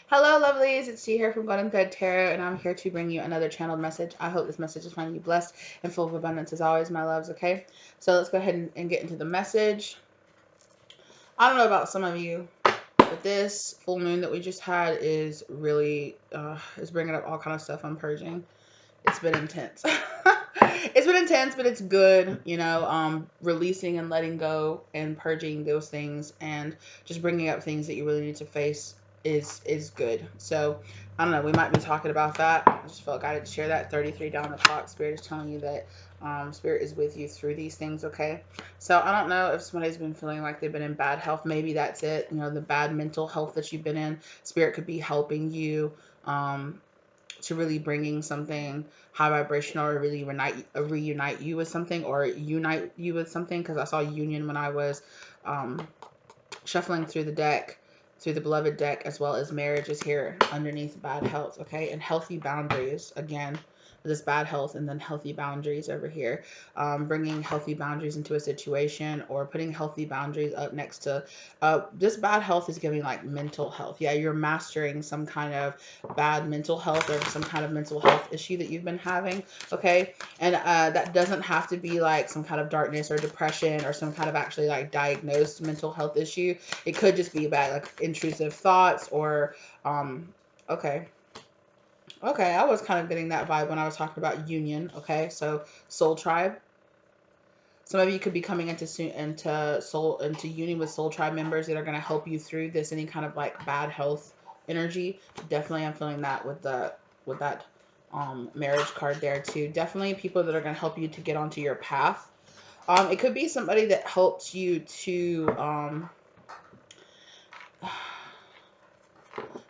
Hello, lovelies. It's T here from Golden Thread Tarot, and I'm here to bring you another channeled message. I hope this message is finding you blessed and full of abundance as always, my loves, okay? So let's go ahead and get into the message. I don't know about some of you, but this full moon that we just had is really, is bringing up all kind of stuff on purging. It's been intense. It's been intense, but it's good, releasing and letting go and purging those things and just bringing up things that you really need to face is good. So I don't know, we might be talking about that. I just felt guided to share that. 33 down the clock. Spirit is telling you that spirit is with you through these things, okay? So I don't know if somebody's been feeling like they've been in bad health. Maybe that's it. The bad mental health that you've been in. Spirit could be helping you to really bringing something high vibrational, or really reunite you with something, or unite you with something, because I saw union when I was shuffling through the deck, through the beloved deck, as well as marriage is here underneath bad health, okay? And healthy boundaries, again, this bad health, and then healthy boundaries over here, bringing healthy boundaries into a situation, or putting healthy boundaries up next to this bad health is giving like mental health. Yeah, you're mastering some kind of bad mental health, or some kind of mental health issue that you've been having, okay? And that doesn't have to be like some kind of darkness or depression, or some kind of actually like diagnosed mental health issue. It could just be bad, like intrusive thoughts, or okay. Okay, I was kind of getting that vibe when I was talking about union. Okay, so soul tribe. Some of you could be coming into union with soul tribe members that are going to help you through this, any kind of like bad health energy. Definitely, I'm feeling that with that marriage card there too. Definitely people that are going to help you to get onto your path. It could be somebody that helps you to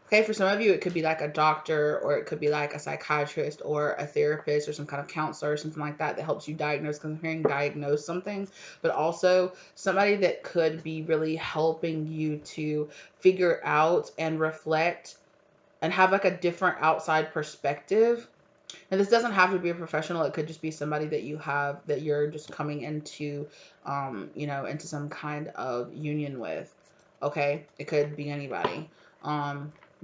okay, for some of you, it could be like a doctor, or it could be like a psychiatrist, or a therapist, or some kind of counselor, or something like that helps you diagnose, because I'm hearing diagnose something, but also somebody that could be really helping you to figure out and reflect and have like a different outside perspective. And this doesn't have to be a professional. It could just be somebody that you have, that you're just coming into, into some kind of union with. Okay, it could be anybody.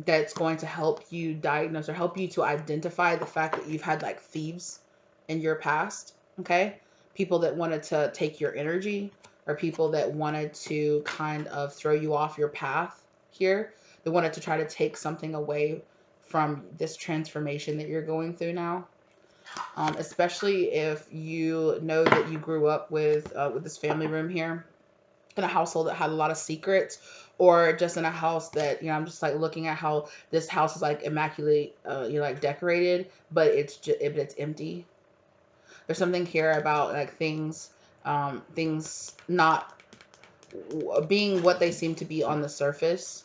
That's going to help you diagnose, or help you to identify the fact that you've had like thieves in your past. Okay, people that wanted to take your energy, or people that wanted to kind of throw you off your path here. They wanted to try to take something away from this transformation that you're going through now. Especially if you know that you grew up with this family room here, in a household that had a lot of secrets, or just in a house that, I'm just like looking at how this house is like immaculate, like decorated, but it's empty. There's something here about like things not being what they seem to be on the surface,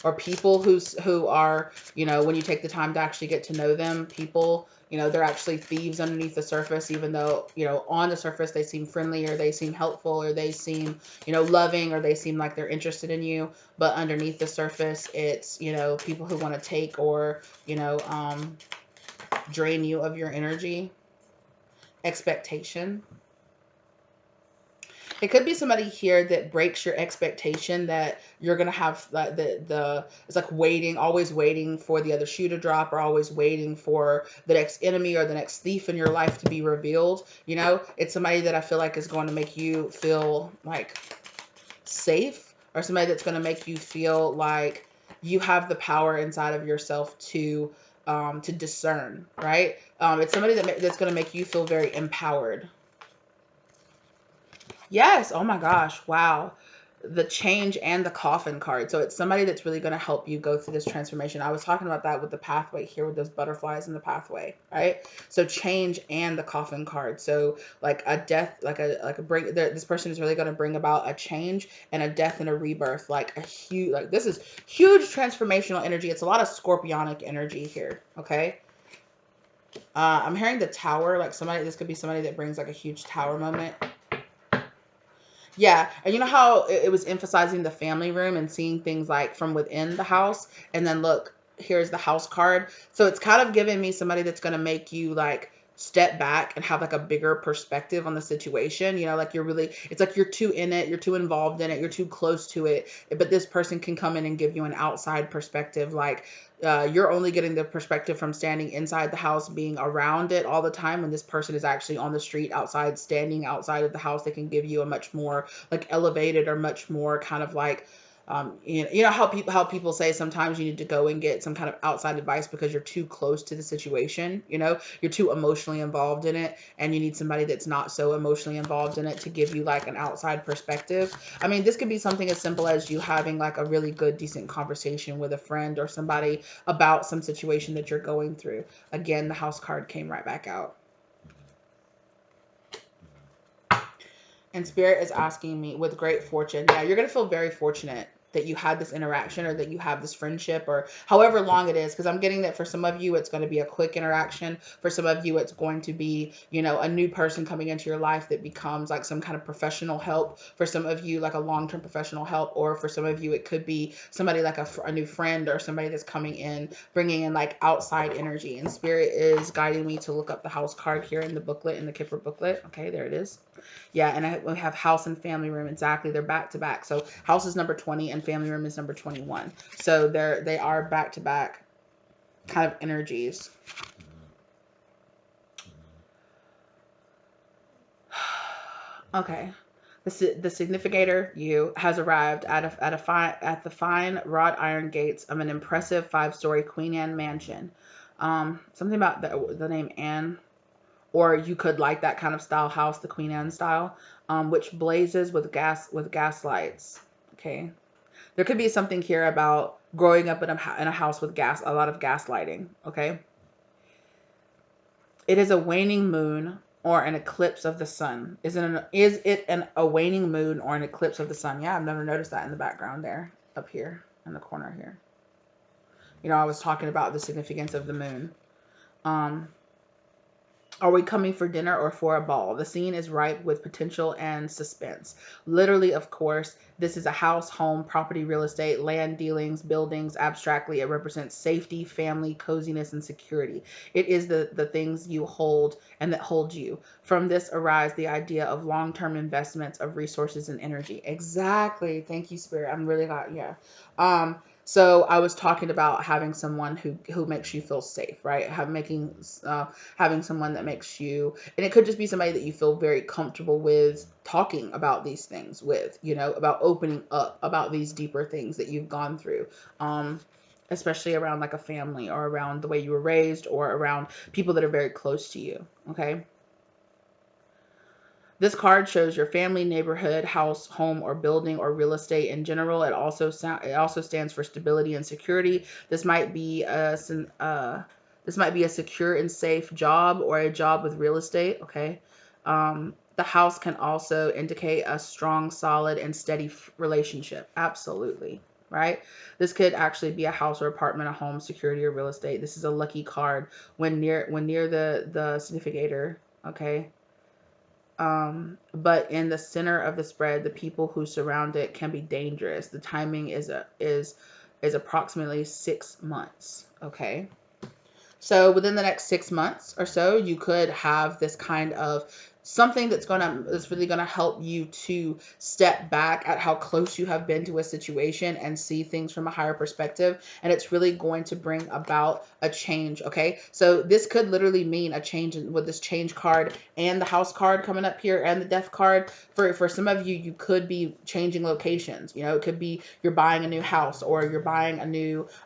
or people who are, when you take the time to actually get to know them, people, they're actually thieves underneath the surface, even though, on the surface they seem friendly, or they seem helpful, or they seem, loving, or they seem like they're interested in you, but underneath the surface it's, people who want to take, or, drain you of your energy. Expectation. It could be somebody here that breaks your expectation that you're gonna have the it's like waiting, always waiting for the other shoe to drop, or always waiting for the next enemy or the next thief in your life to be revealed. It's somebody that I feel like is going to make you feel like safe, or somebody that's going to make you feel like you have the power inside of yourself to discern, right? It's somebody that's going to make you feel very empowered. Yes. Oh my gosh. Wow. The change and the coffin card. So it's somebody that's really going to help you go through this transformation. I was talking about that with the pathway here, with those butterflies in the pathway, right? So change and the coffin card. So like a death, this person is really going to bring about a change and a death and a rebirth, like a huge, like this is huge transformational energy. It's a lot of scorpionic energy here. Okay. I'm hearing the tower, like this could be somebody that brings like a huge tower moment. Yeah, and you know how it was emphasizing the family room and seeing things like from within the house, and then look, here's the house card. So it's kind of giving me somebody that's going to make you like step back and have like a bigger perspective on the situation. You know, like you're really, it's like you're too in it, you're too involved in it, you're too close to it. But this person can come in and give you an outside perspective. Like you're only getting the perspective from standing inside the house, being around it all the time. When this person is actually on the street outside, standing outside of the house, they can give you a much more like elevated or much more kind of like you know how people say sometimes you need to go and get some kind of outside advice because you're too close to the situation. You know, you're too emotionally involved in it, and you need somebody that's not so emotionally involved in it to give you like an outside perspective. I mean, this could be something as simple as you having like a really good, decent conversation with a friend or somebody about some situation that you're going through. Again, the house card came right back out. And Spirit is asking me with great fortune. Yeah, you're going to feel very fortunate that you had this interaction or that you have this friendship or however long it is. Because I'm getting that for some of you, it's going to be a quick interaction. For some of you, it's going to be, you know, a new person coming into your life that becomes like some kind of professional help. For some of you, like a long-term professional help. Or for some of you, it could be somebody like a new friend or somebody that's coming in, bringing in like outside energy. And Spirit is guiding me to look up the house card here in the booklet, in the Kipper booklet. Okay, there it is. Yeah, and we have house and family room. Exactly, they're back to back. So house is number 20 and family room is number 21. So they are back to back kind of energies. Okay. The significator, you, has arrived at the fine wrought iron gates of an impressive 5-story Queen Anne mansion. Something about the name Anne, or you could like that kind of style house, the Queen Anne style, which blazes with gas lights. Okay, there could be something here about growing up in a house with a lot of gas lighting. Okay, it is a waning moon or an eclipse of the sun. Is it a waning moon or an eclipse of the sun? Yeah, I've never noticed that in the background there, up here in the corner here. You know, I was talking about the significance of the moon. Um, Are we coming for dinner or for a ball? The scene is ripe with potential and suspense. Literally, of course, this is a house, home, property, real estate, land dealings, buildings. Abstractly, it represents safety, family, coziness, and security. It is the things you hold and that hold you. From this arise the idea of long-term investments of resources and energy. Exactly. Thank you, Spirit. I'm really glad. Yeah. So I was talking about having someone who makes you feel safe, right? Having someone that makes you, and it could just be somebody that you feel very comfortable with talking about these things with, you know, about opening up about these deeper things that you've gone through. Especially around like a family or around the way you were raised or around people that are very close to you. Okay. This card shows your family, neighborhood, house, home, or building, or real estate in general. It also stands for stability and security. This might be a secure and safe job or a job with real estate. Okay. The house can also indicate a strong, solid, and steady relationship. Absolutely. Right. This could actually be a house or apartment, a home, security, or real estate. This is a lucky card when near the significator. Okay. But in the center of the spread, the people who surround it can be dangerous. The timing is approximately 6 months. Okay. So within the next 6 months or so, you could have this kind of something that's really gonna help you to step back at how close you have been to a situation and see things from a higher perspective. And it's really going to bring about a change. Okay. So this could literally mean a change with this change card and the house card coming up here and the death card. For some of you, you could be changing locations. You know, it could be you're buying a new house or you're buying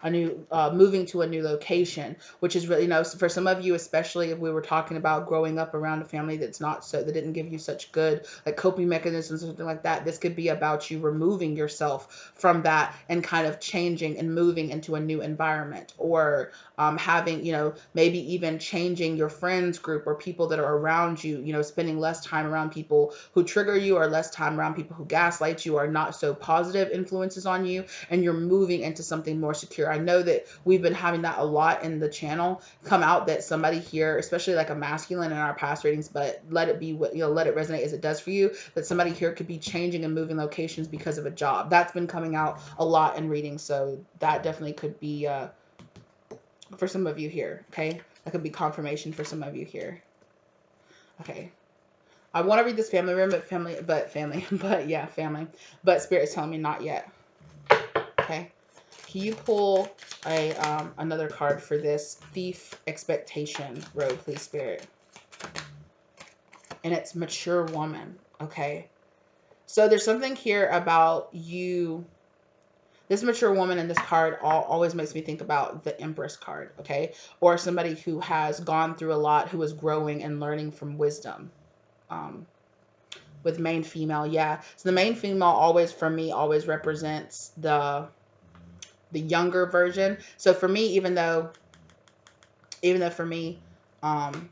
moving to a new location, which is really, you know, for some of you, especially if we were talking about growing up around a family that didn't give you such good like coping mechanisms or something like that. This could be about you removing yourself from that and kind of changing and moving into a new environment, or having, you know, maybe even changing your friends group or people that are around you, you know, spending less time around people who trigger you or less time around people who gaslight you or not so positive influences on you, and you're moving into something more secure. I know that we've been having that a lot in the channel come out, that somebody here, especially like a masculine in our past readings, but let it be what, you know, let it resonate as it does for you, that somebody here could be changing and moving locations because of a job. That's been coming out a lot in readings, so that definitely could be for some of you here. Okay, that could be confirmation for some of you here. Okay. I want to read this family room, but yeah, family. But Spirit is telling me not yet. Okay. Can you pull a another card for this thief expectation road, please, Spirit? And it's mature woman. Okay. So there's something here about you. This mature woman in this card always makes me think about the Empress card, okay? Or somebody who has gone through a lot, who is growing and learning from wisdom. Um, with main female, yeah. So the main female always, for me, always represents the younger version. So for me, even though for me, um,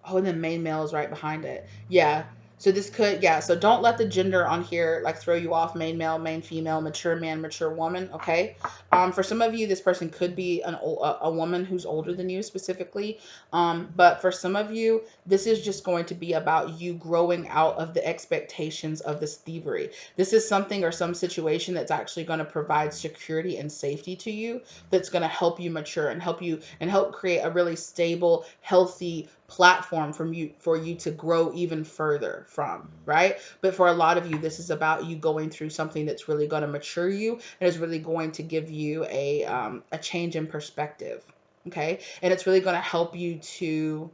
oh, and then main male is right behind it. Yeah. So this could, yeah. So don't let the gender on here like throw you off. Main male, main female, mature man, mature woman. Okay. For some of you, this person could be a woman who's older than you specifically. But for some of you, this is just going to be about you growing out of the expectations of this thievery. This is something or some situation that's actually going to provide security and safety to you. That's going to help you mature and help you and help create a really stable, healthy platform for you to grow even further from, right? But for a lot of you, this is about you going through something that's really going to mature you and is really going to give you a change in perspective. Okay. And it's really going to help you to,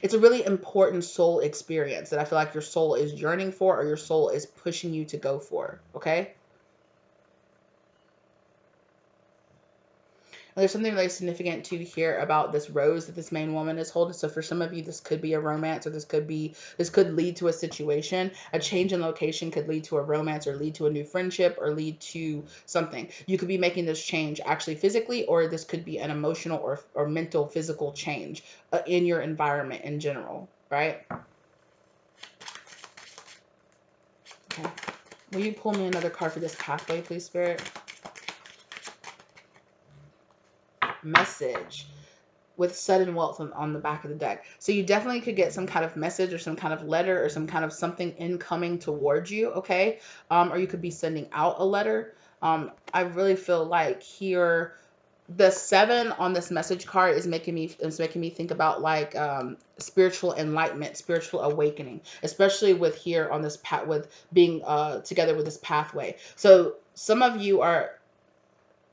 it's a really important soul experience that I feel like your soul is yearning for or your soul is pushing you to go for. Okay. There's something really significant to hear about this rose that this main woman is holding. So for some of you, this could be a romance, or this could lead to a situation. A change in location could lead to a romance, or lead to a new friendship, or lead to something. You could be making this change actually physically, or this could be an emotional or mental physical change in your environment in general, right? Okay. Will you pull me another card for this pathway, please, Spirit? Message with sudden wealth on the back of the deck. So you definitely could get some kind of message or some kind of letter or some kind of something incoming towards you, okay? Or you could be sending out a letter. I really feel like here the 7 on this message card is making me think about like spiritual enlightenment, spiritual awakening, especially with here on this path with being together with this pathway. So some of you are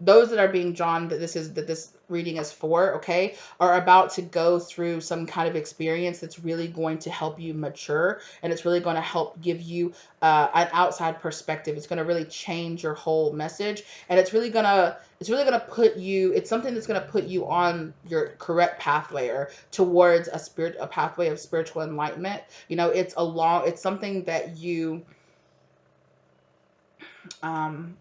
those that are being drawn that this reading is for, okay, are about to go through some kind of experience that's really going to help you mature, and it's really going to help give you an outside perspective. It's going to really change your whole message, and it's really gonna put you, it's something that's going to put you on your correct pathway or towards a pathway of spiritual enlightenment. It's something that you um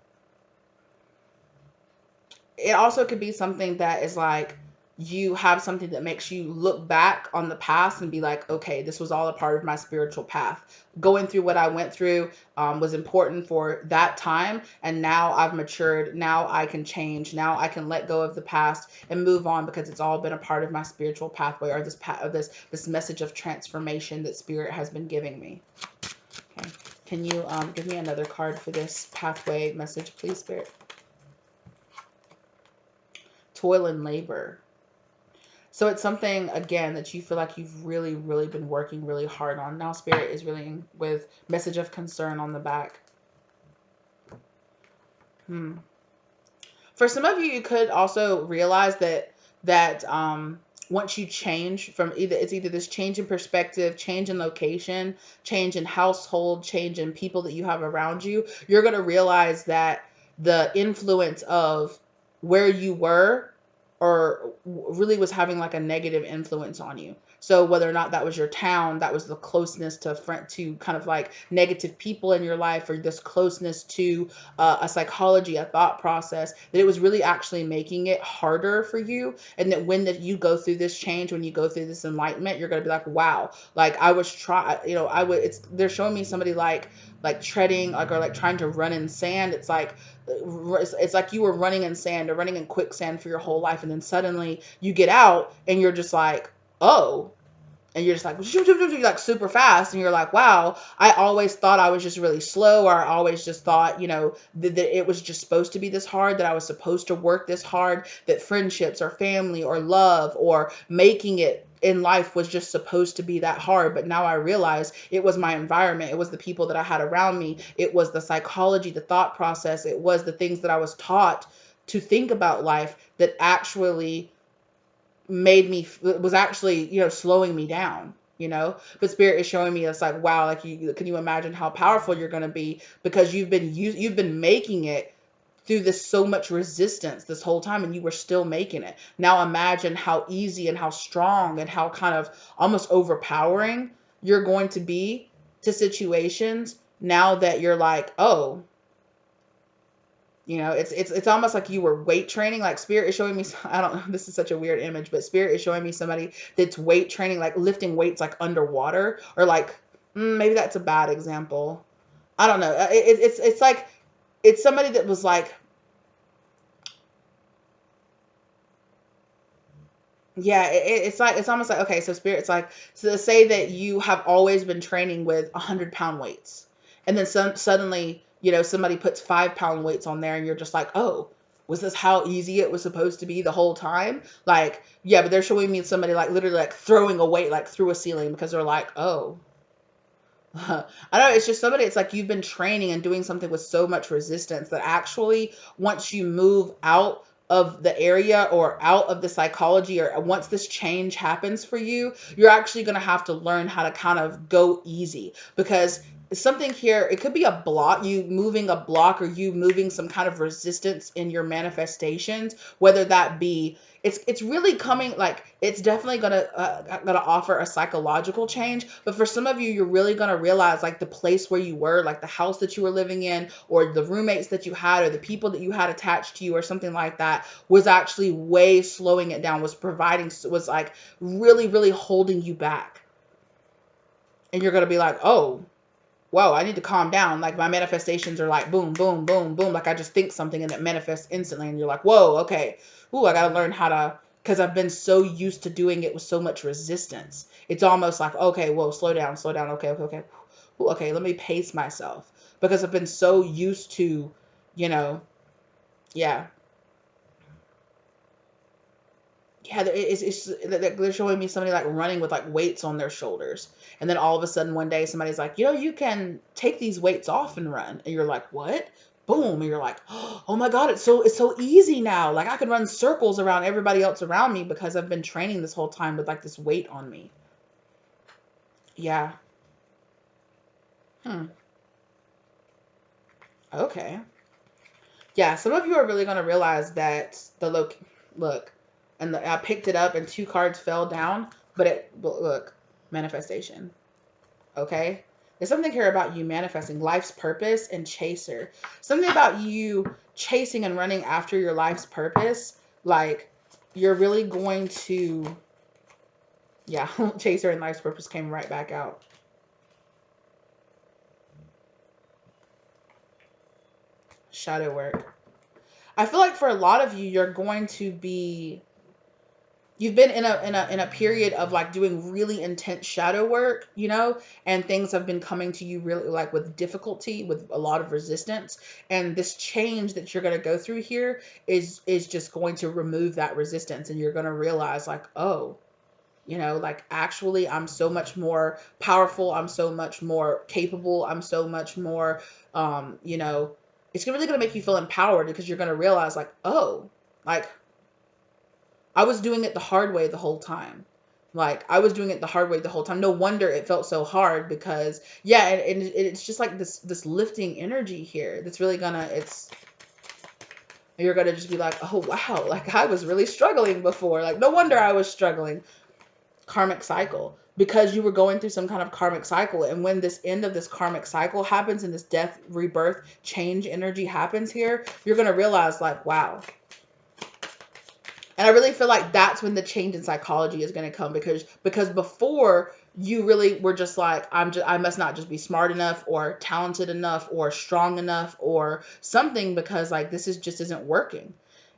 it also could be something that is like you have something that makes you look back on the past and be like, okay, this was all a part of my spiritual path. Going through what I went through was important for that time, and now I've matured. Now I can change. Now I can let go of the past and move on because it's all been a part of my spiritual pathway or this message of transformation that Spirit has been giving me. Okay, can you give me another card for this pathway message, please, Spirit? Toil and labor. So it's something again that you feel like you've really, really been working really hard on. Now Spirit is really with message of concern on the back. For some of you, you could also realize that once you change from either this change in perspective, change in location, change in household, change in people that you have around you, you're gonna realize that the influence of where you were or really was having like a negative influence on you. So whether or not that was your town, that was the closeness to kind of like negative people in your life, or this closeness to a psychology, a thought process, that it was really actually making it harder for you. And that you go through this change, when you go through this enlightenment, you're going to be like, wow, like I was they're showing me somebody like treading like or like trying to run in sand. It's like you were running in sand or running in quicksand for your whole life, and then suddenly you get out and you're just like, oh, and you're just like like super fast, and you're like, wow, I always thought I was just really slow, or I always just thought, that it was just supposed to be this hard, that I was supposed to work this hard, that friendships or family or love or making it in life was just supposed to be that hard. But now I realize it was my environment. It was the people that I had around me. It was the psychology, the thought process. It was the things that I was taught to think about life that actually made me, was actually, slowing me down. But spirit is showing me, it's like, wow, like, can you imagine how powerful you're going to be, because you've been making it through this so much resistance this whole time, and you were still making it. Now imagine how easy and how strong and how kind of almost overpowering you're going to be to situations now that you're like, oh, it's almost like you were weight training. Like, spirit is showing me, I don't know, this is such a weird image, but spirit is showing me somebody that's weight training, like lifting weights like underwater, or like, maybe that's a bad example. I don't know. It's like, it's somebody that was like, yeah, it's like, it's almost like, okay, so spirit's like, so say that you have always been training with 100-pound weights, and then suddenly, somebody puts 5-pound weights on there, and you're just like, oh, was this how easy it was supposed to be the whole time? Like, yeah, but they're showing me somebody like literally like throwing a weight like through a ceiling, because they're like, oh, I don't know. It's just somebody, it's like you've been training and doing something with so much resistance that actually, once you move out of the area or out of the psychology, or once this change happens for you, you're actually going to have to learn how to kind of go easy, because something here, it could be a block, you moving a block, or you moving some kind of resistance in your manifestations, whether that be, it's really coming, like, it's definitely gonna offer a psychological change. But for some of you, you're really gonna realize, like, the place where you were, like the house that you were living in, or the roommates that you had, or the people that you had attached to you, or something like that, was actually way slowing it down, was like really, really holding you back. And you're gonna be like, oh, whoa, I need to calm down. Like, my manifestations are like boom, boom, boom, boom. Like, I just think something and it manifests instantly. And you're like, whoa, okay. Ooh, I got to learn how to, because I've been so used to doing it with so much resistance. It's almost like, okay, whoa, slow down, slow down. Okay, okay, okay. Ooh, okay, let me pace myself, because I've been so used to, you know, yeah. Yeah, they're showing me somebody like running with like weights on their shoulders. And then all of a sudden one day somebody's like, you can take these weights off and run. And you're like, what? Boom. And you're like, oh my God, it's so easy now. Like, I can run circles around everybody else around me, because I've been training this whole time with like this weight on me. Yeah. Hmm. Okay. Yeah, some of you are really going to realize that look, and I picked it up and two cards fell down, but look, manifestation. Okay? There's something here about you manifesting life's purpose and chaser. Something about you chasing and running after your life's purpose. Like, you're really going to, yeah, chaser and life's purpose came right back out. Shadow work. I feel like for a lot of you, you're going to be, you've been in a period of like doing really intense shadow work, and things have been coming to you really like with difficulty, with a lot of resistance. And this change that you're going to go through here is just going to remove that resistance, and you're going to realize, like, oh, like, actually, I'm so much more powerful, I'm so much more capable, I'm so much more, it's really going to make you feel empowered, because you're going to realize, like, oh, like, I was doing it the hard way the whole time. Like, I was doing it the hard way the whole time. No wonder it felt so hard, because yeah, and it's just like this lifting energy here that's really gonna, you're gonna just be like, oh wow, like, I was really struggling before. Like, no wonder I was struggling. Karmic cycle, because you were going through some kind of karmic cycle, and when this end of this karmic cycle happens, and this death, rebirth, change energy happens here, you're gonna realize, like, wow. And I really feel like that's when the change in psychology is going to come, because before, you really were just like, I must not just be smart enough or talented enough or strong enough or something, because like this is just isn't working.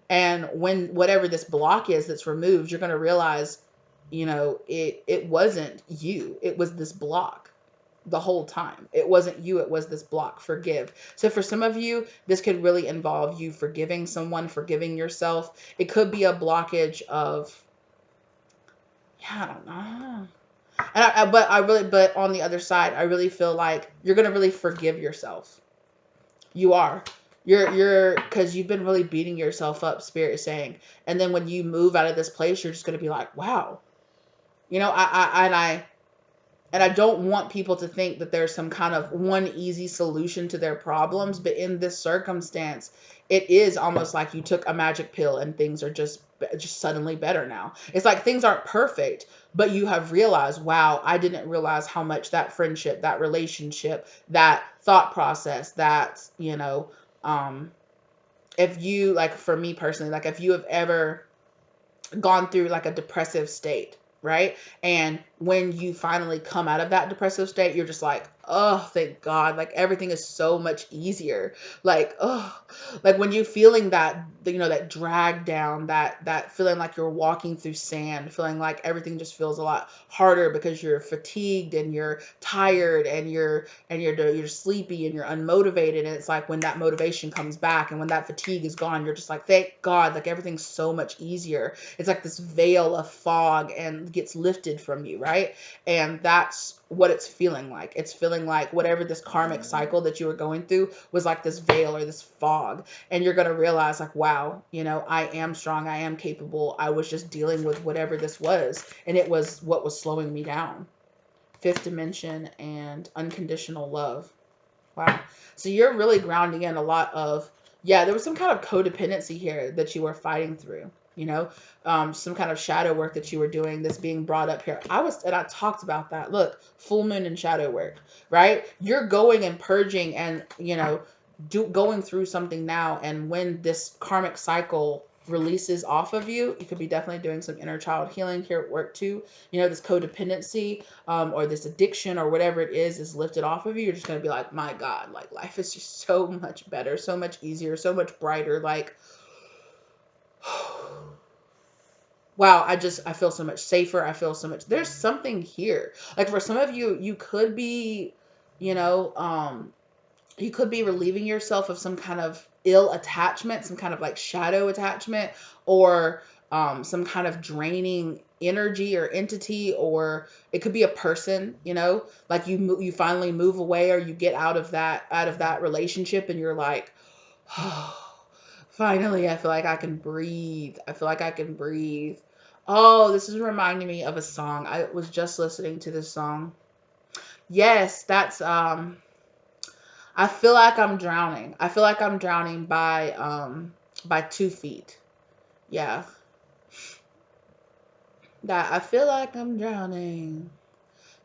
And when whatever this block is that's removed, you're going to realize, it wasn't you, it was this block the whole time. It wasn't you, it was this block. Forgive. So for some of you, this could really involve you forgiving someone, forgiving yourself. It could be a blockage of, Yeah, I don't know. But on the other side, I really feel like you're gonna really forgive yourself. You are. Because you've been really beating yourself up, Spirit is saying. And then when you move out of this place, you're just gonna be like, wow. And I don't want people to think that there's some kind of one easy solution to their problems, but in this circumstance, it is almost like you took a magic pill and things are just suddenly better now. It's like things aren't perfect, but you have realized, wow, I didn't realize how much that friendship, that relationship, that thought process, if you, like, for me personally, like if you have ever gone through like a depressive state, right? And when you finally come out of that depressive state, you're just like, oh, thank God. Like everything is so much easier. Like, oh, like when you're feeling that drag down, that feeling like you're walking through sand, feeling like everything just feels a lot harder because you're fatigued and you're tired and you're sleepy and you're unmotivated. And it's like when that motivation comes back and when that fatigue is gone, you're just like, thank God, like everything's so much easier. It's like this veil of fog and gets lifted from you, right? And that's what it's feeling like. It's feeling like whatever this karmic cycle that you were going through was like this veil or this fog. And you're going to realize, like, wow, I am strong. I am capable. I was just dealing with whatever this was. And it was what was slowing me down. Fifth dimension and unconditional love. Wow. So you're really grounding in a lot of, yeah, there was some kind of codependency here that you were fighting through, some kind of shadow work that you were doing that's being brought up here. And I talked about that. Look, full moon and shadow work, right? You're going and purging and, going through something now. And when this karmic cycle releases off of you, you could be definitely doing some inner child healing here at work too. This codependency, or this addiction or whatever it is lifted off of you. You're just going to be like, my God, like life is just so much better, so much easier, so much brighter. Like, wow, I feel so much safer. I feel so much, there's something here. Like for some of you, you know, um, you could be relieving yourself of some kind of ill attachment, some kind of like shadow attachment, or some kind of draining energy or entity, or it could be a person. Like you finally move away, or you get out of that relationship, and you're like, oh, finally, I feel like I can breathe. I feel like I can breathe. Oh, this is reminding me of a song. I was just listening to this song. Yes, that's I feel like I'm drowning. I feel like I'm drowning by 2 feet. Yeah. That I feel like I'm drowning.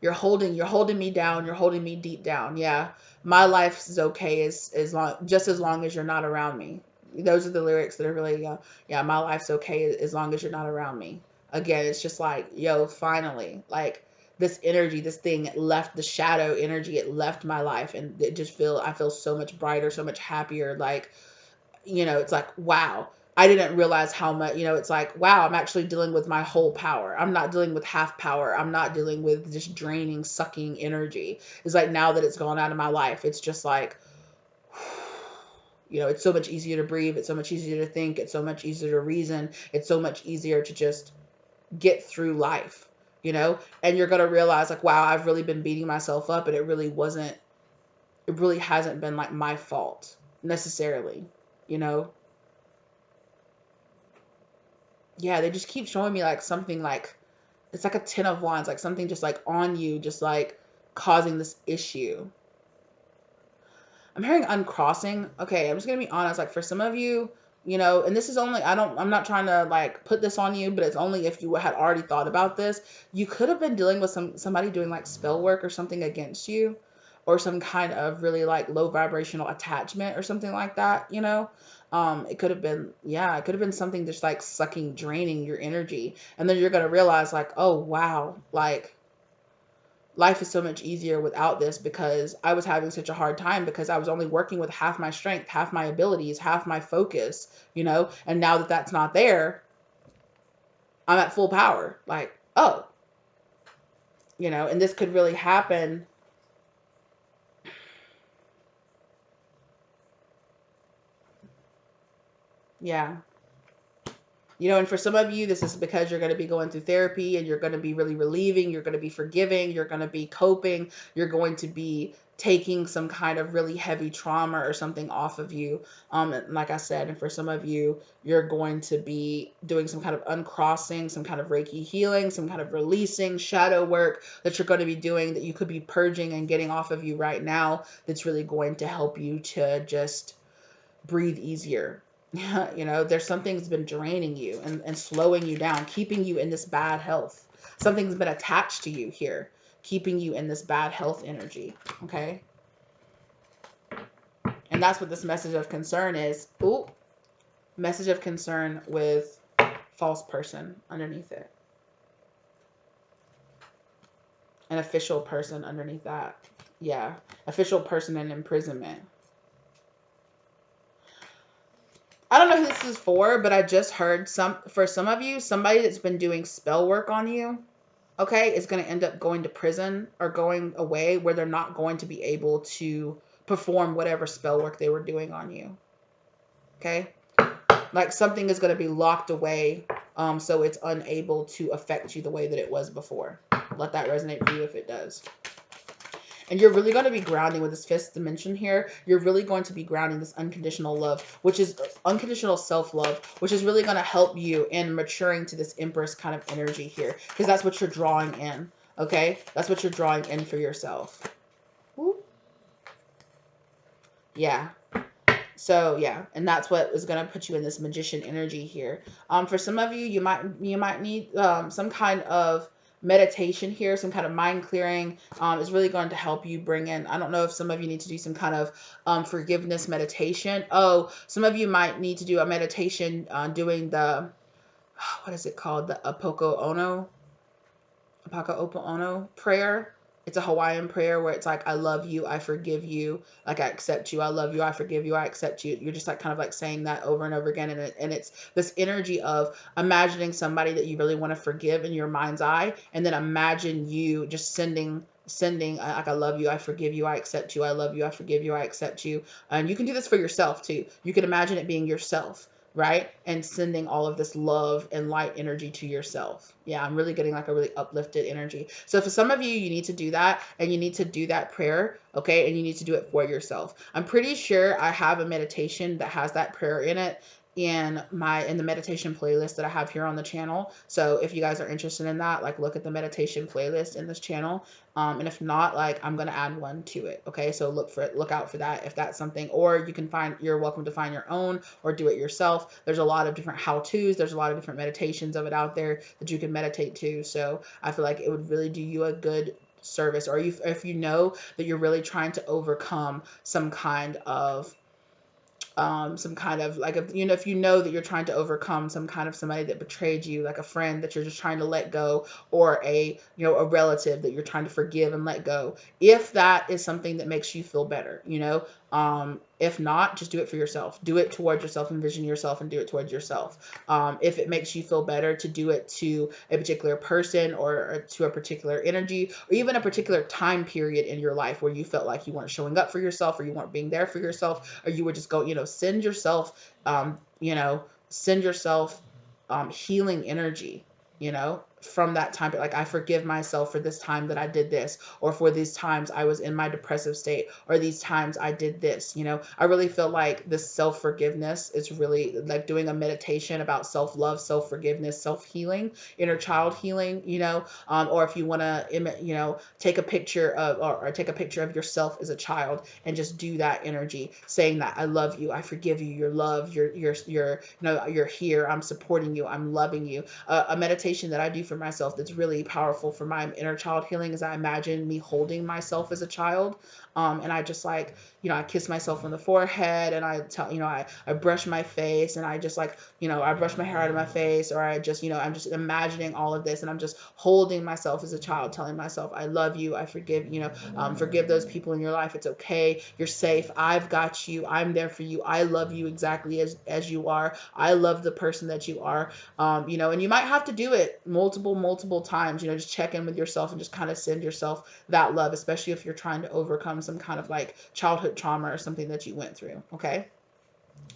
You're holding me down, you're holding me deep down. Yeah. My life is okay as long as you're not around me. Those are the lyrics that are really yeah, my life's okay as long as you're not around me. Again, it's just like, yo, finally, like this energy, this thing left, the shadow energy, it left my life, and I feel so much brighter, so much happier. Like, it's like, wow, I didn't realize how much, it's like, wow, I'm actually dealing with my whole power. I'm not dealing with half power. I'm not dealing with just draining, sucking energy. It's like now that it's gone out of my life, it's just like, it's so much easier to breathe. It's so much easier to think. It's so much easier to reason. It's so much easier to just get through life, and you're going to realize, like, wow, I've really been beating myself up, and it really hasn't been like my fault necessarily, you know? Yeah, they just keep showing me like something like it's like a 10 of wands, like something just like on you, just like causing this issue. I'm hearing uncrossing. Okay, I'm just gonna be honest. Like for some of you, and this is only I'm not trying to like put this on you, but it's only if you had already thought about this. You could have been dealing with somebody doing like spell work or something against you, or some kind of really like low vibrational attachment or something like that. It could have been, yeah, it could have been something just like sucking, draining your energy, and then you're gonna realize like, oh wow, like life is so much easier without this, because I was having such a hard time because I was only working with half my strength, half my abilities, half my focus, and now that that's not there, I'm at full power. Like, oh, and this could really happen. Yeah. You know, and for some of you, this is because you're going to be going through therapy and you're going to be really relieving, you're going to be forgiving, you're going to be coping, you're going to be taking some kind of really heavy trauma or something off of you. Like I said, and for some of you, you're going to be doing some kind of uncrossing, some kind of Reiki healing, some kind of releasing, shadow work that you're going to be doing that you could be purging and getting off of you right now. That's really going to help you to just breathe easier. You know, there's something that's been draining you and slowing you down, keeping you in this bad health. Something's been attached to you here, keeping you in this bad health energy. Okay. And that's what this message of concern is. Ooh, message of concern with false person underneath it. An official person underneath that. Yeah. Official person in imprisonment. I don't know who this is for, but I just heard for some of you, somebody that's been doing spell work on you, okay, is going to end up going to prison or going away where they're not going to be able to perform whatever spell work they were doing on you. Okay? Like something is going to be locked away, so it's unable to affect you the way that it was before. Let that resonate for you if it does. And you're really going to be grounding with this fifth dimension here. You're really going to be grounding this unconditional love, which is unconditional self-love, which is really going to help you in maturing to this Empress kind of energy here, because that's what you're drawing in. Okay? That's what you're drawing in for yourself. Woo. Yeah. So yeah, and that's what is going to put you in this magician energy here. For some of you, you might need some kind of meditation here, some kind of mind clearing. Is really going to help you bring in. I don't know if some of you need to do some kind of forgiveness meditation. Oh, some of you might need to do a meditation doing the what is it called, the Apaka Ono prayer. It's a Hawaiian prayer where it's like, I love you, I forgive you, like I accept you, I love you, I forgive you, I accept you. You're just like kind of like saying that over and over again. And it's this energy of imagining somebody that you really want to forgive in your mind's eye. And then imagine you just sending like, I love you, I forgive you, I accept you, I love you, I forgive you, I accept you. And you can do this for yourself too. You can imagine it being yourself, right? And sending all of this love and light energy to yourself. Yeah, I'm really getting like a really uplifted energy. So for some of you, you need to do that, and you need to do that prayer, okay? And you need to do it for yourself. I'm pretty sure I have a meditation that has that prayer in it in the meditation playlist that I have here on the channel. So if you guys are interested in that, like look at the meditation playlist in this channel. And if not, like I'm gonna add one to it. Okay, so look out for that if that's something. Or you're welcome to find your own or do it yourself. There's a lot of different how-tos. There's a lot of different meditations of it out there that you can meditate to. So I feel like it would really do you a good service. Or if you know that you're really trying to overcome some kind of like, if you know that you're trying to overcome some kind of somebody that betrayed you, like a friend that you're just trying to let go, or a relative that you're trying to forgive and let go, if that is something that makes you feel better, if not, just do it for yourself. Do it towards yourself, envision yourself and do it towards yourself. If it makes you feel better to do it to a particular person or to a particular energy or even a particular time period in your life where you felt like you weren't showing up for yourself or you weren't being there for yourself, or you were just send yourself, healing energy, from that time. Like, I forgive myself for this time that I did this, or for these times I was in my depressive state, or these times I did this. I really feel like this self-forgiveness is really like doing a meditation about self-love, self-forgiveness, self-healing, inner child healing, or if you want to, take a picture of, or take a picture of yourself as a child and just do that energy, saying that I love you, I forgive you, you're loved, you're here, I'm supporting you, I'm loving you. A meditation that I do for myself that's really powerful for my inner child healing is I imagine me holding myself as a child. And I just like, I kiss myself on the forehead, and I tell, I brush my face, and I just like, I brush my hair out of my face, or I just, I'm just imagining all of this, and I'm just holding myself as a child, telling myself, I love you, I forgive, forgive those people in your life. It's okay. You're safe. I've got you. I'm there for you. I love you exactly as you are. I love the person that you are. And you might have to do it multiple times, just check in with yourself and just kind of send yourself that love, especially if you're trying to overcome some kind of like childhood trauma or something that you went through. Okay.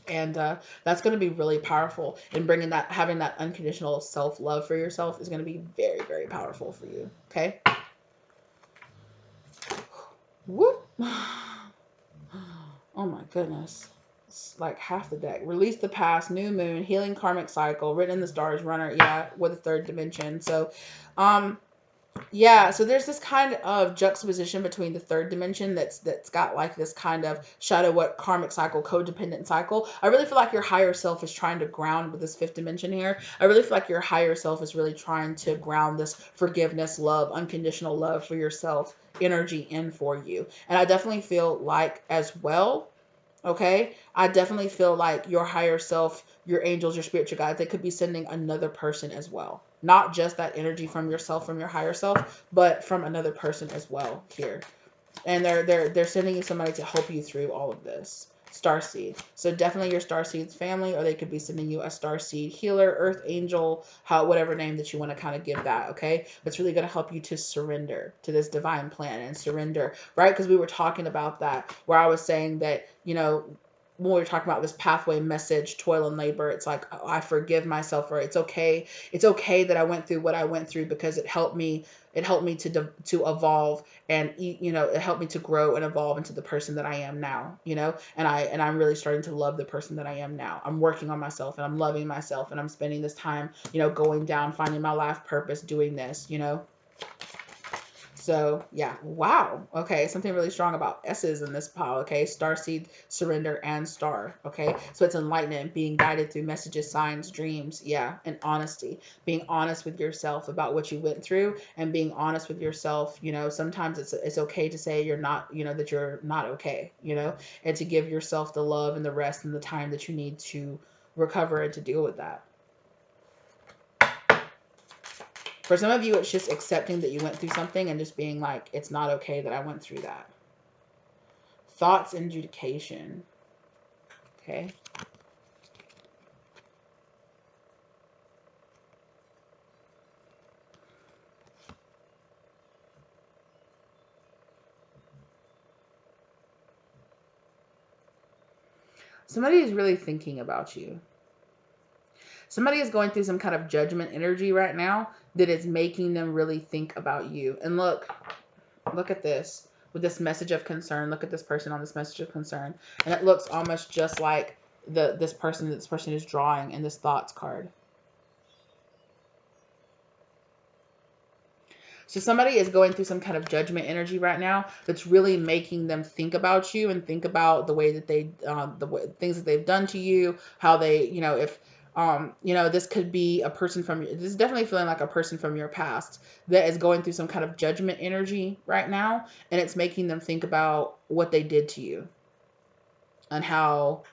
And that's going to be really powerful. And bringing that, having that unconditional self-love for yourself is going to be very, very powerful for you. Okay. Whoop. Oh my goodness. It's like half the deck. Release the past, new moon, healing karmic cycle, written in the stars, runner, yeah, with a third dimension. So, yeah, so there's this kind of juxtaposition between the third dimension that's got like this kind of shadow what karmic cycle, codependent cycle. I really feel like your higher self is trying to ground with this fifth dimension here. I really feel like your higher self is really trying to ground this forgiveness, love, unconditional love for yourself energy in for you. And I definitely feel like as well, okay, I definitely feel like your higher self, your angels, your spiritual guides, they could be sending another person as well. Not just that energy from yourself, from your higher self, but from another person as well here. And they're sending you somebody to help you through all of this. Starseed. So definitely your Starseed's family, or they could be sending you a Starseed healer, earth angel, how whatever name that you want to kind of give that, okay? That's really going to help you to surrender to this divine plan and surrender, right? Because we were talking about that, where I was saying that, when we were talking about this pathway message, toil and labor, it's like, oh, I forgive myself, or it's okay. It's okay that I went through what I went through because it helped me to evolve, and it helped me to grow and evolve into the person that I am now, and I'm really starting to love the person that I am now. I'm working on myself, and I'm loving myself, and I'm spending this time, going down, finding my life purpose, doing this. So yeah, wow. Okay, something really strong about S's in this pile. Okay, starseed, surrender, and star. Okay, so it's enlightenment, being guided through messages, signs, dreams. Yeah, and honesty, being honest with yourself about what you went through, and being honest with yourself. Sometimes it's okay to say you're not, that you're not okay. And to give yourself the love and the rest and the time that you need to recover and to deal with that. For some of you, it's just accepting that you went through something and just being like, it's not okay that I went through that. Thoughts and adjudication. Okay. Somebody is really thinking about you. Somebody is going through some kind of judgment energy right now that is making them really think about you. And look at this. With this message of concern, look at this person on this message of concern. And it looks almost just like this person is drawing in this thoughts card. So somebody is going through some kind of judgment energy right now that's really making them think about you and think about the way that things that they've done to you, how they, if, this could be a person this is definitely feeling like a person from your past that is going through some kind of judgment energy right now. And it's making them think about what they did to you and how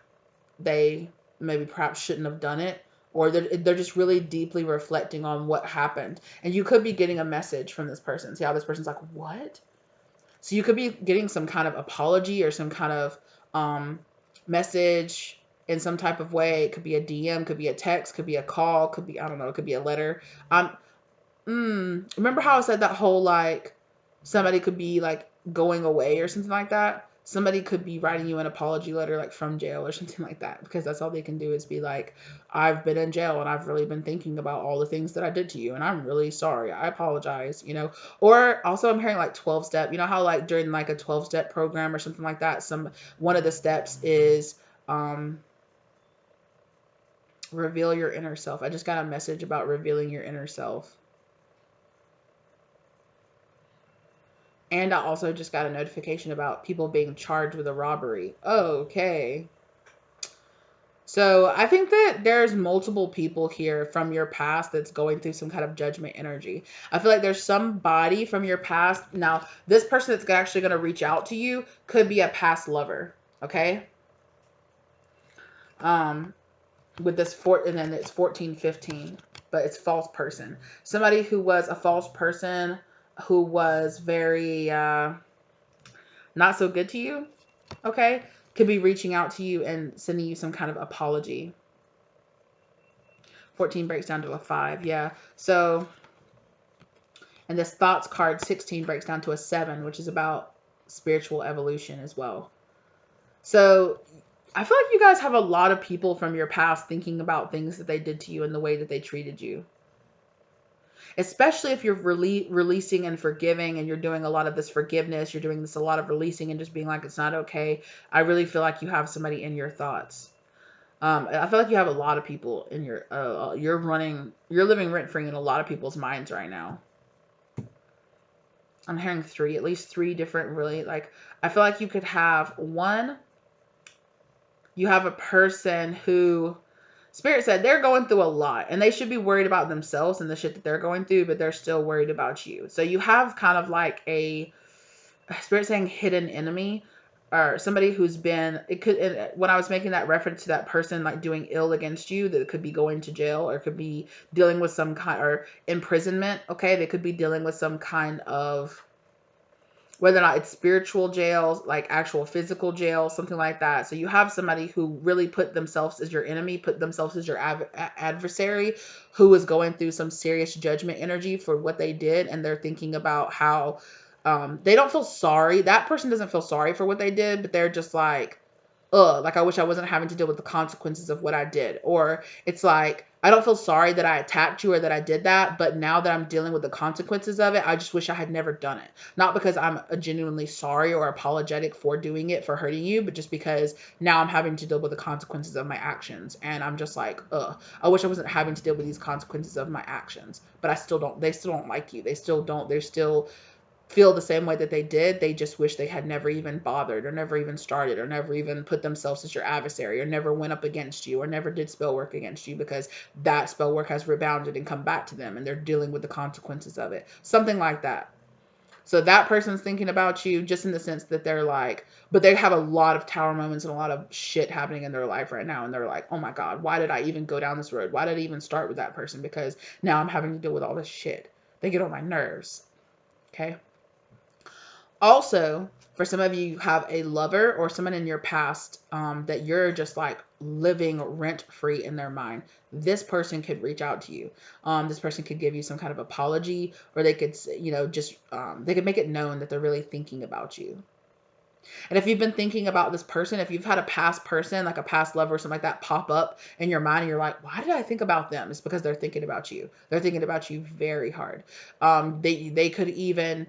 they maybe perhaps shouldn't have done it, or they're just really deeply reflecting on what happened. And you could be getting a message from this person. See how this person's like, what? So you could be getting some kind of apology or some kind of message in some type of way. It could be a DM, could be a text, could be a call, could be, I don't know, it could be a letter. Remember how I said that whole, like, somebody could be like going away or something like that? Somebody could be writing you an apology letter, like from jail or something like that, because that's all they can do is be like, I've been in jail and I've really been thinking about all the things that I did to you, and I'm really sorry. I apologize. Or also I'm hearing like 12 step, how like during like a 12-step program or something like that, one of the steps is reveal your inner self. I just got a message about revealing your inner self. And I also just got a notification about people being charged with a robbery. Okay. So I think that there's multiple people here from your past that's going through some kind of judgment energy. I feel like there's somebody from your past. Now, this person that's actually going to reach out to you could be a past lover. Okay. With this and then it's 1415, but it's false person. Somebody who was a false person who was very, not so good to you, okay, could be reaching out to you and sending you some kind of apology. 14 breaks down to a 5, yeah. So, and this thoughts card 16 breaks down to a 7, which is about spiritual evolution as well. So I feel like you guys have a lot of people from your past thinking about things that they did to you and the way that they treated you. Especially if you're releasing and forgiving and you're doing a lot of this forgiveness, you're doing this a lot of releasing and just being like, it's not okay. I really feel like you have somebody in your thoughts. I feel like you have a lot of people in your, you're living rent free in a lot of people's minds right now. I'm hearing three, at least three different, really, like, I feel like you could have one, you have a person who, Spirit said they're going through a lot and they should be worried about themselves and the shit that they're going through, but they're still worried about you. So you have kind of like a, Spirit saying hidden enemy, or somebody who's been, it could, when I was making that reference to that person like doing ill against you, that it could be going to jail or could be dealing with some kind, or imprisonment. Okay. They could be dealing with some kind of, whether or not it's spiritual jails, like actual physical jail, something like that. So you have somebody who really put themselves as your enemy, put themselves as your adversary, who is going through some serious judgment energy for what they did. And they're thinking about how they don't feel sorry. That person doesn't feel sorry for what they did, but they're just like, ugh, like I wish I wasn't having to deal with the consequences of what I did. Or it's like, I don't feel sorry that I attacked you or that I did that, but now that I'm dealing with the consequences of it, I just wish I had never done it. Not because I'm genuinely sorry or apologetic for doing it, for hurting you, but just because now I'm having to deal with the consequences of my actions. And I'm just like, ugh, I wish I wasn't having to deal with these consequences of my actions. But I still don't, they still don't like you. They still don't, they're still feel the same way that they did. They just wish they had never even bothered or never even started or never even put themselves as your adversary or never went up against you or never did spell work against you, because that spell work has rebounded and come back to them and they're dealing with the consequences of it. Something like that. So that person's thinking about you just in the sense that they're like, but they have a lot of tower moments and a lot of shit happening in their life right now. And they're like, oh my God, why did I even go down this road? Why did I even start with that person? Because now I'm having to deal with all this shit. They get on my nerves. Okay. Also, for some of you, you have a lover or someone in your past that you're just like living rent free in their mind. This person could reach out to you. This person could give you some kind of apology, or they could, just they could make it known that they're really thinking about you. And if you've been thinking about this person, if you've had a past person, like a past lover or something like that, pop up in your mind, and you're like, why did I think about them? It's because they're thinking about you. They're thinking about you very hard. They could even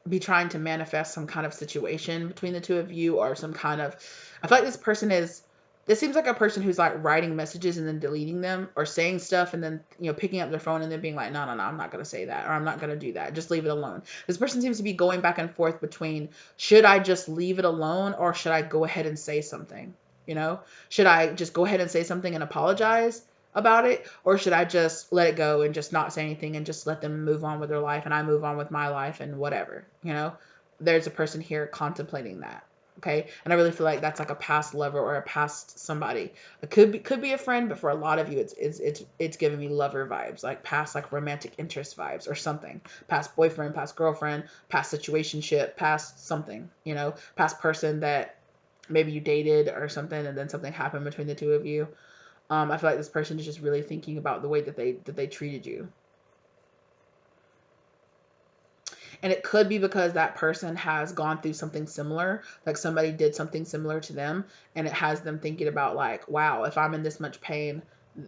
be trying to manifest some kind of situation between the two of you, or some kind of, I feel like this seems like a person who's like writing messages and then deleting them, or saying stuff and then picking up their phone and then being like, no, I'm not going to say that, or I'm not going to do that, just leave it alone. This person seems to be going back and forth between, should I just leave it alone or should I go ahead and say something? Should I just go ahead and say something and apologize about it, or should I just let it go and just not say anything and just let them move on with their life and I move on with my life and whatever? There's a person here contemplating that. Okay. And I really feel like that's like a past lover or a past somebody. It could be a friend, but for a lot of you, it's giving me lover vibes, like past, like romantic interest vibes or something. Past boyfriend, past girlfriend, past situationship, past something, past person that maybe you dated or something, and then something happened between the two of you. I feel like this person is just really thinking about the way that they treated you. And it could be because that person has gone through something similar, like somebody did something similar to them, and it has them thinking about like, wow, if I'm in this much pain,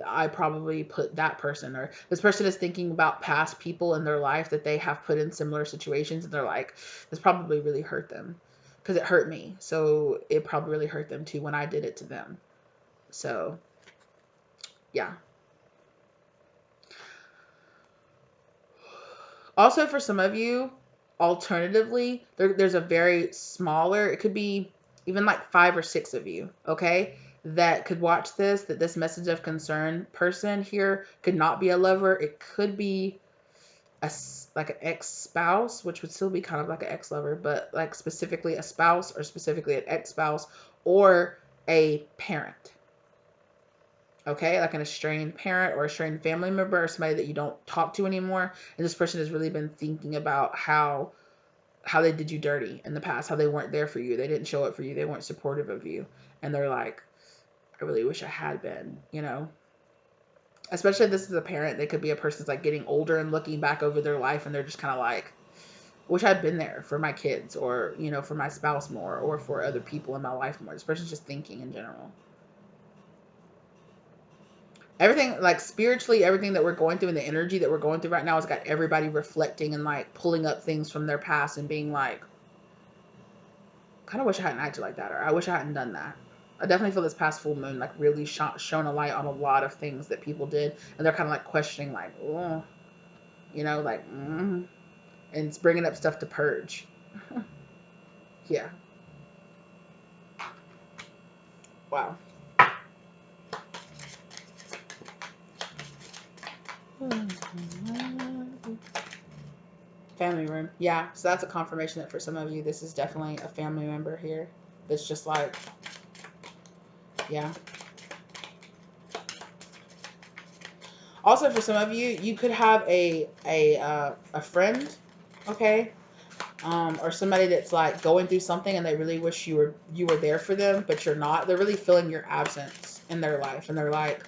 I probably put that person, or this person is thinking about past people in their life that they have put in similar situations, and they're like, this probably really hurt them because it hurt me. So it probably really hurt them too when I did it to them. So yeah. Also, for some of you, alternatively, there's a very smaller, it could be even like 5 or 6 of you, okay, that could watch this, that this message of concern person here could not be a lover. It could be like an ex-spouse, which would still be kind of like an ex-lover, but like specifically a spouse, or specifically an ex-spouse, or a parent. Okay, like an estranged parent or estranged family member, or somebody that you don't talk to anymore. And this person has really been thinking about how they did you dirty in the past, how they weren't there for you, they didn't show up for you, they weren't supportive of you, and they're like, I really wish I had been. Especially if this is a parent, they could be a person's like getting older and looking back over their life, and they're just kind of like, wish I'd been there for my kids, or, you know, for my spouse more, or for other people in my life more. This person's just thinking in general. Everything, like spiritually, everything that we're going through and the energy that we're going through right now has got everybody reflecting and like pulling up things from their past and being like, kind of wish I hadn't acted like that, or I wish I hadn't done that. I definitely feel this past full moon like really shone a light on a lot of things that people did, and they're kind of like questioning, like, oh, you know, like, and it's bringing up stuff to purge. Yeah. Wow. Family room. Yeah. So that's a confirmation that for some of you, this is definitely a family member here. That's just like, yeah. Also, for some of you, you could have a friend, okay, or somebody that's like going through something and they really wish you were there for them, but you're not. They're really feeling your absence in their life, and they're like,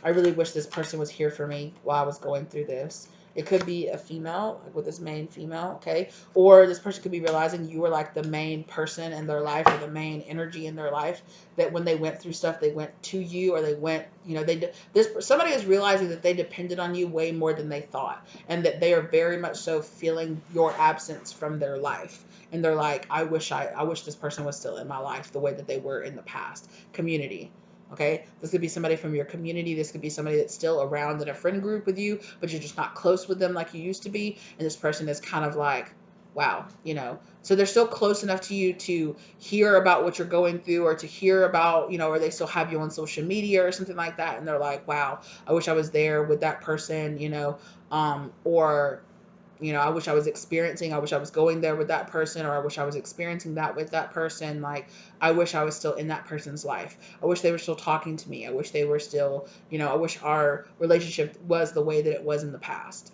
I really wish this person was here for me while I was going through this. It could be a female, like with this main female, okay? Or this person could be realizing you were like the main person in their life, or the main energy in their life, that when they went through stuff, they went to you, or they went, you know, somebody is realizing that they depended on you way more than they thought, and that they are very much so feeling your absence from their life. And they're like, I wish this person was still in my life the way that they were in the past. Community. Okay, this could be somebody from your community. This could be somebody that's still around in a friend group with you, but you're just not close with them like you used to be. And this person is kind of like, wow, you know. So they're still close enough to you to hear about what you're going through, or to hear about, you know, or they still have you on social media or something like that. And they're like, wow, I wish I was there with that person, you know, or you know, I wish I was going there with that person, or I wish I was experiencing that with that person. Like, I wish I was still in that person's life. I wish they were still talking to me. I wish they were still, you know, I wish our relationship was the way that it was in the past.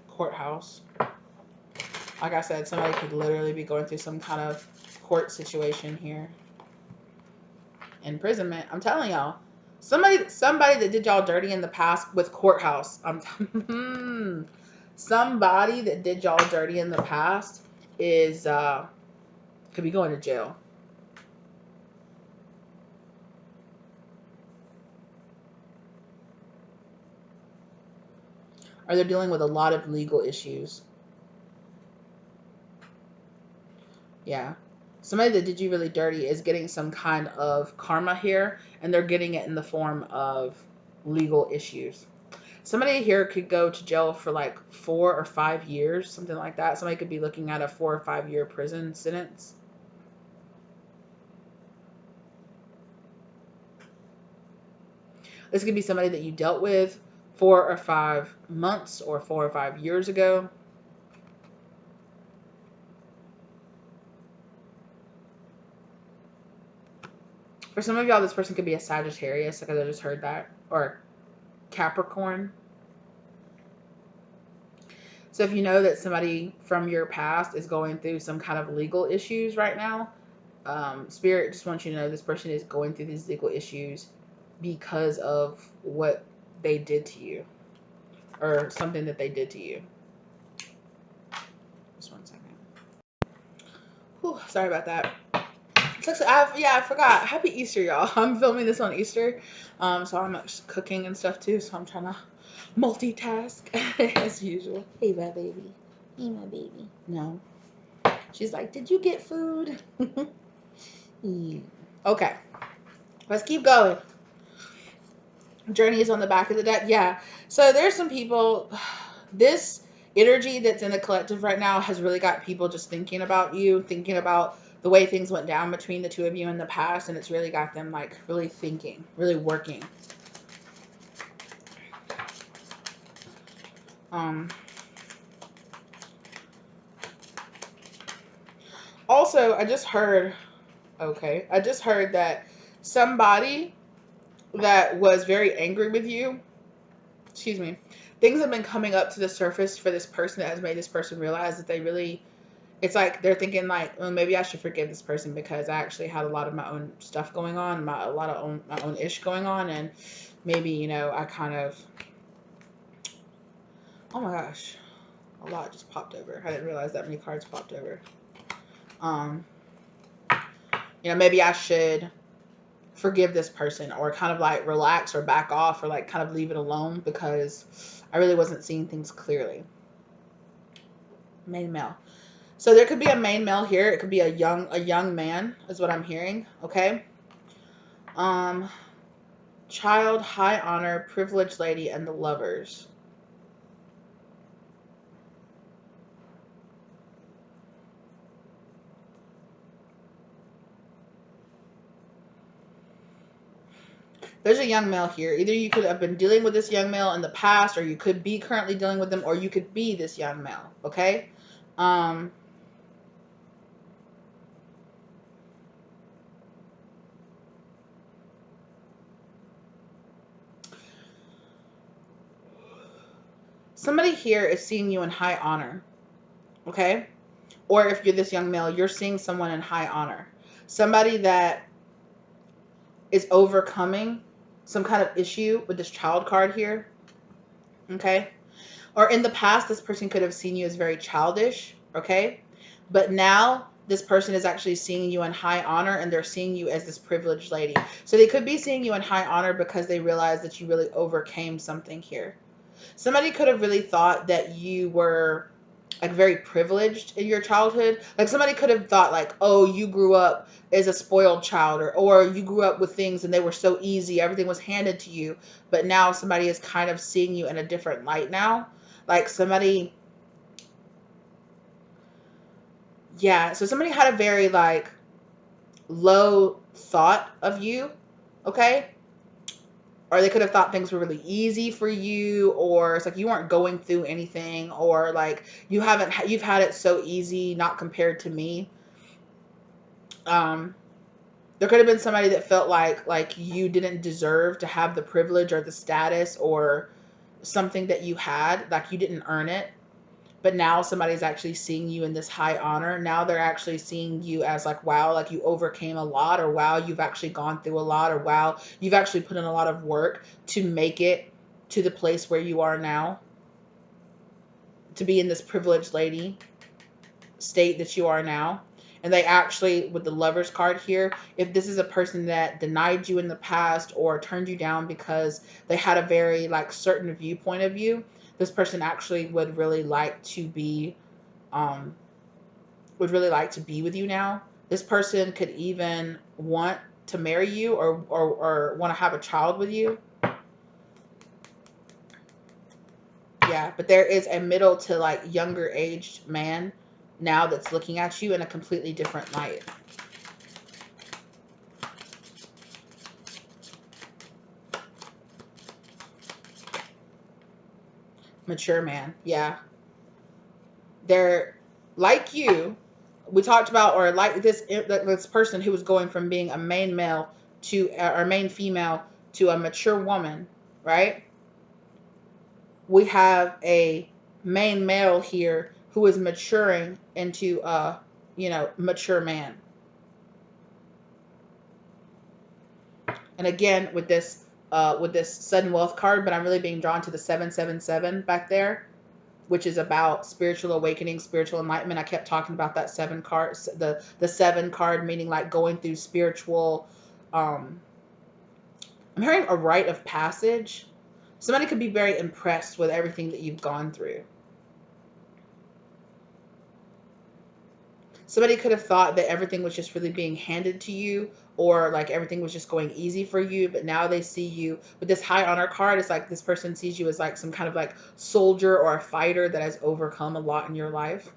Courthouse. Like I said, somebody could literally be going through some kind of court situation here. Imprisonment. I'm telling y'all. Somebody that did y'all dirty in the past with courthouse. Somebody that did y'all dirty in the past is could be going to jail. Or they're dealing with a lot of legal issues. Yeah. Somebody that did you really dirty is getting some kind of karma here, and they're getting it in the form of legal issues. Somebody here could go to jail for like 4 or 5 years, something like that. Somebody could be looking at a 4 or 5 year prison sentence. This could be somebody that you dealt with 4 or 5 months or 4 or 5 years ago. For some of y'all, this person could be a Sagittarius, like I just heard that, or Capricorn. So if you know that somebody from your past is going through some kind of legal issues right now, Spirit just wants you to know this person is going through these legal issues because of what they did to you, or something that they did to you. Just 1 second. Whew, sorry about that. I forgot. Happy Easter, y'all. I'm filming this on Easter, so I'm cooking and stuff too. So I'm trying to multitask as usual. Hey, my baby. Hey, my baby. No, she's like, did you get food? Okay, let's keep going. Journey is on the back of the deck. Yeah. So there's some people. This energy that's in the collective right now has really got people just thinking about you, thinking about the way things went down between the two of you in the past, and it's really got them like really thinking, really working. Also, I just heard that somebody that was very angry with you, excuse me, things have been coming up to the surface for this person that has made this person realize that they really It's like they're thinking like, well, maybe I should forgive this person because I actually had a lot of my own stuff going on, a lot of my own ish going on, and maybe, you know, I kind of, oh my gosh, a lot just popped over. I didn't realize that many cards popped over. Um, you know, maybe I should forgive this person, or kind of like relax or back off, or like kind of leave it alone because I really wasn't seeing things clearly. Main male. So there could be a main male here. It could be a young man is what I'm hearing. Okay. Um, child, high honor, privileged lady, and the lovers. There's a young male here. Either you could have been dealing with this young male in the past, or you could be currently dealing with them, or you could be this young male. Okay. Um, somebody here is seeing you in high honor. Okay. Or if you're this young male, you're seeing someone in high honor. Somebody that is overcoming some kind of issue with this child card here. Okay. Or in the past, this person could have seen you as very childish. Okay. But now this person is actually seeing you in high honor, and they're seeing you as this privileged lady. So they could be seeing you in high honor because they realize that you really overcame something here. Somebody could have really thought that you were like very privileged in your childhood. Like somebody could have thought like, oh, you grew up as a spoiled child, or you grew up with things and they were so easy, everything was handed to you. But now somebody is kind of seeing you in a different light now. Like somebody, yeah, so somebody had a very like low thought of you, okay? Or they could have thought things were really easy for you, or it's like you weren't going through anything, or like you've had it so easy, not compared to me. um there could have been somebody that felt like you didn't deserve to have the privilege or the status or something that you had, like you didn't earn it. But now somebody's actually seeing you in this high honor. Now they're actually seeing you as like, wow, like you overcame a lot, or wow, you've actually gone through a lot, or wow, you've actually put in a lot of work to make it to the place where you are now, to be in this privileged lady state that you are now. And they actually, with the Lovers card here, if this is a person that denied you in the past or turned you down because they had a very like certain viewpoint of you, this person actually um would really like to be with you now. This person could even want to marry you, or want to have a child with you. Yeah, but there is a middle to like younger aged man now that's looking at you in a completely different light. Mature man. Yeah. They're like you. We talked about, or like this person who was going from being a main male to or main female to a mature woman, right? We have a main male here who is maturing into a, you know, mature man. And again, with this sudden wealth card, but I'm really being drawn to the 777 back there, which is about spiritual awakening, spiritual enlightenment. I kept talking about that seven card, the seven card, meaning like going through spiritual. Um, I'm hearing a rite of passage. Somebody could be very impressed with everything that you've gone through. Somebody could have thought that everything was just really being handed to you, or like everything was just going easy for you, but now they see you with this high honor card. It's like this person sees you as like some kind of like soldier or a fighter that has overcome a lot in your life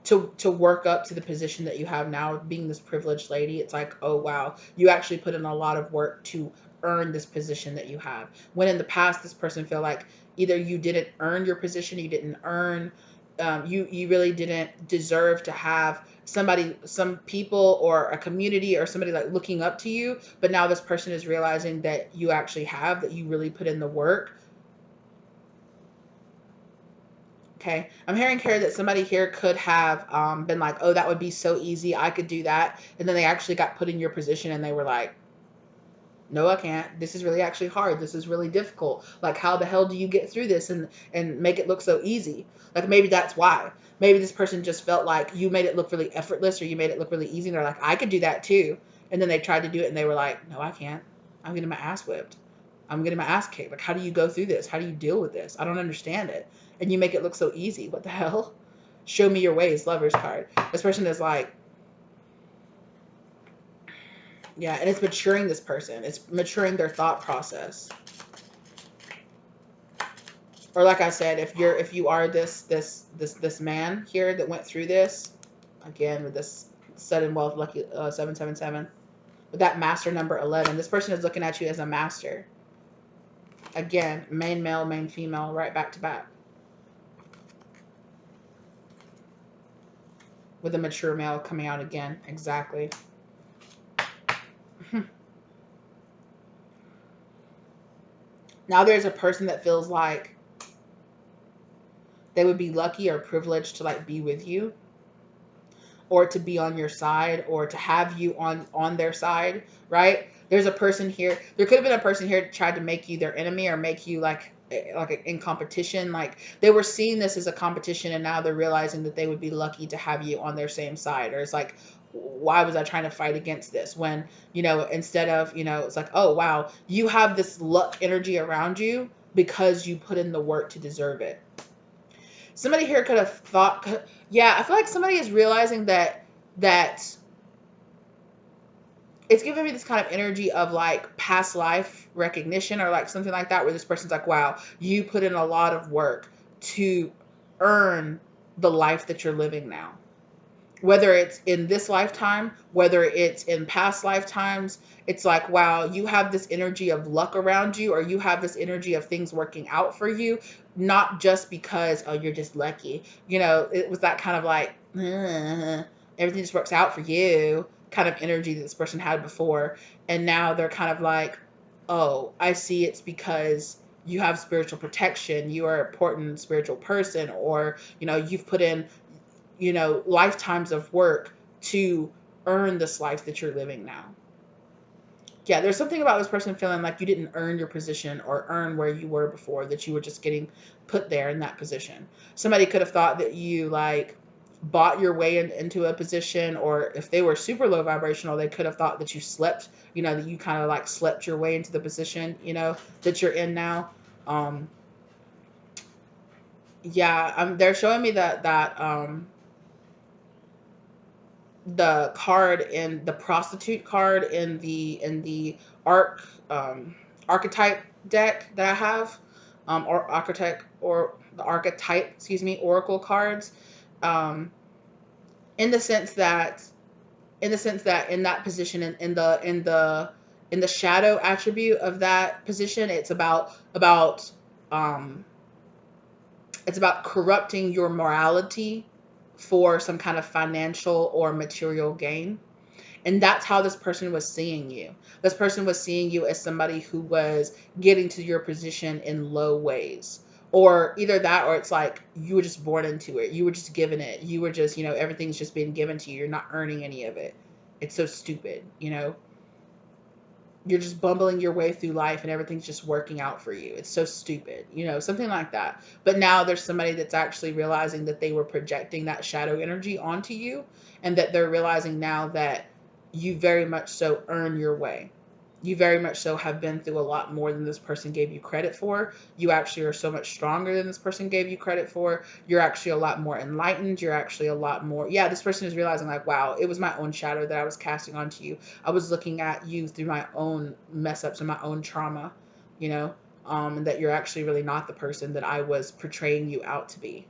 to work up to the position that you have now, being this privileged lady. It's like, oh wow, you actually put in a lot of work to earn this position that you have, when in the past this person felt like either you didn't earn your position, you didn't earn, you really didn't deserve to have some people or a community or somebody like looking up to you. But now this person is realizing that you actually have, that you really put in the work. Okay, I'm hearing here that somebody here could have been like, oh, that would be so easy, I could do that. And then they actually got put in your position and they were like, no, I can't. This is really actually hard. This is really difficult. Like, how the hell do you get through this and make it look so easy? Like, maybe that's why. Maybe this person just felt like you made it look really effortless or you made it look really easy. And they're like, I could do that too. And then they tried to do it and they were like, no, I can't. I'm getting my ass whipped. I'm getting my ass kicked. Like, how do you go through this? How do you deal with this? I don't understand it. And you make it look so easy. What the hell? Show me your ways, Lover's card. This person is like, yeah, and it's maturing this person. It's maturing their thought process. Or like I said, if you are this man here that went through this, again with this sudden wealth lucky 777, with that master number 11, this person is looking at you as a master. Again, main male, main female, right back to back. With a mature male coming out again, exactly. Now there's a person that feels like they would be lucky or privileged to like be with you, or to be on your side, or to have you on their side, right? There's a person here. There could have been a person here that tried to make you their enemy or make you like in competition. Like they were seeing this as a competition, and now they're realizing that they would be lucky to have you on their same side. Or it's like, why was I trying to fight against this when, instead of, it's like, oh wow, you have this luck energy around you because you put in the work to deserve it. Somebody here could have thought, yeah, I feel like somebody is realizing that it's giving me this kind of energy of like past life recognition or like something like that, where this person's like, wow, you put in a lot of work to earn the life that you're living now. Whether it's in this lifetime, whether it's in past lifetimes, it's like, wow, you have this energy of luck around you, or you have this energy of things working out for you, not just because, oh, you're just lucky. It was that kind of like, everything just works out for you kind of energy that this person had before. And now they're kind of like, oh, I see, it's because you have spiritual protection, you are an important spiritual person, or, you've put in lifetimes of work to earn this life that you're living now. Yeah, there's something about this person feeling like you didn't earn your position or earn where you were before, that you were just getting put there in that position. Somebody could have thought that you like bought your way into a position, or if they were super low vibrational, they could have thought that you slept, that you kind of like slept your way into the position, that you're in now. Yeah, they're showing me that the card in the prostitute card in the archetype deck that I have, or archetype, or the archetype, excuse me, oracle cards, um, in the sense that in that position, in the shadow attribute of that position, um it's about corrupting your morality for some kind of financial or material gain. And that's how this person was seeing you. This person was seeing you as somebody who was getting to your position in low ways. Or either that, or it's like you were just born into it. You were just given it. You were just, everything's just being given to you. You're not earning any of it. It's so stupid. You're just bumbling your way through life and everything's just working out for you. It's so stupid, something like that. But now there's somebody that's actually realizing that they were projecting that shadow energy onto you, and that they're realizing now that you very much so earn your way. You very much so have been through a lot more than this person gave you credit for. You actually are so much stronger than this person gave you credit for. You're actually a lot more enlightened. You're actually a lot more, yeah, this person is realizing like, wow, it was my own shadow that I was casting onto you. I was looking at you through my own mess ups and my own trauma, and that you're actually really not the person that I was portraying you out to be,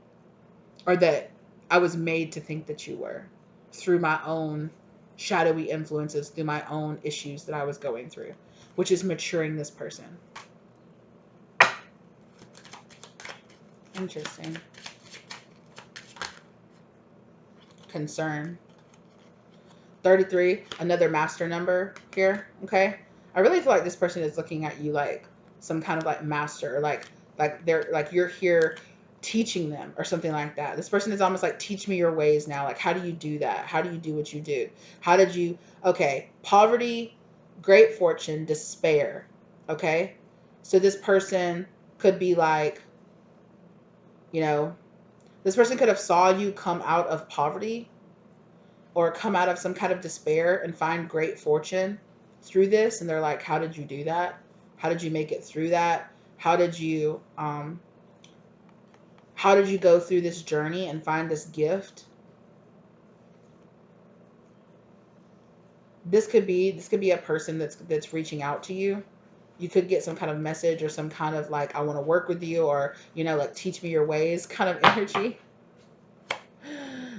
or that I was made to think that you were, through my own shadowy influences, through my own issues that I was going through, which is maturing this person. Interesting. Concern. 33, another master number here. Okay. I really feel like this person is looking at you like some kind of like master, like they're like, you're here. teaching them or something like that. This person is almost like, teach me your ways now. Like, how do you do that? How do you do what you do? How did you, okay, poverty, great fortune, despair. Okay. So this person could be like, you know, this person could have saw you come out of poverty or come out of some kind of despair and find great fortune through this. And they're like, how did you do that? How did you make it through that? How did you, how did you go through this journey and find this gift? This could be a person that's reaching out to you. You could get some kind of message or some kind of like, I want to work with you, or like, teach me your ways kind of energy.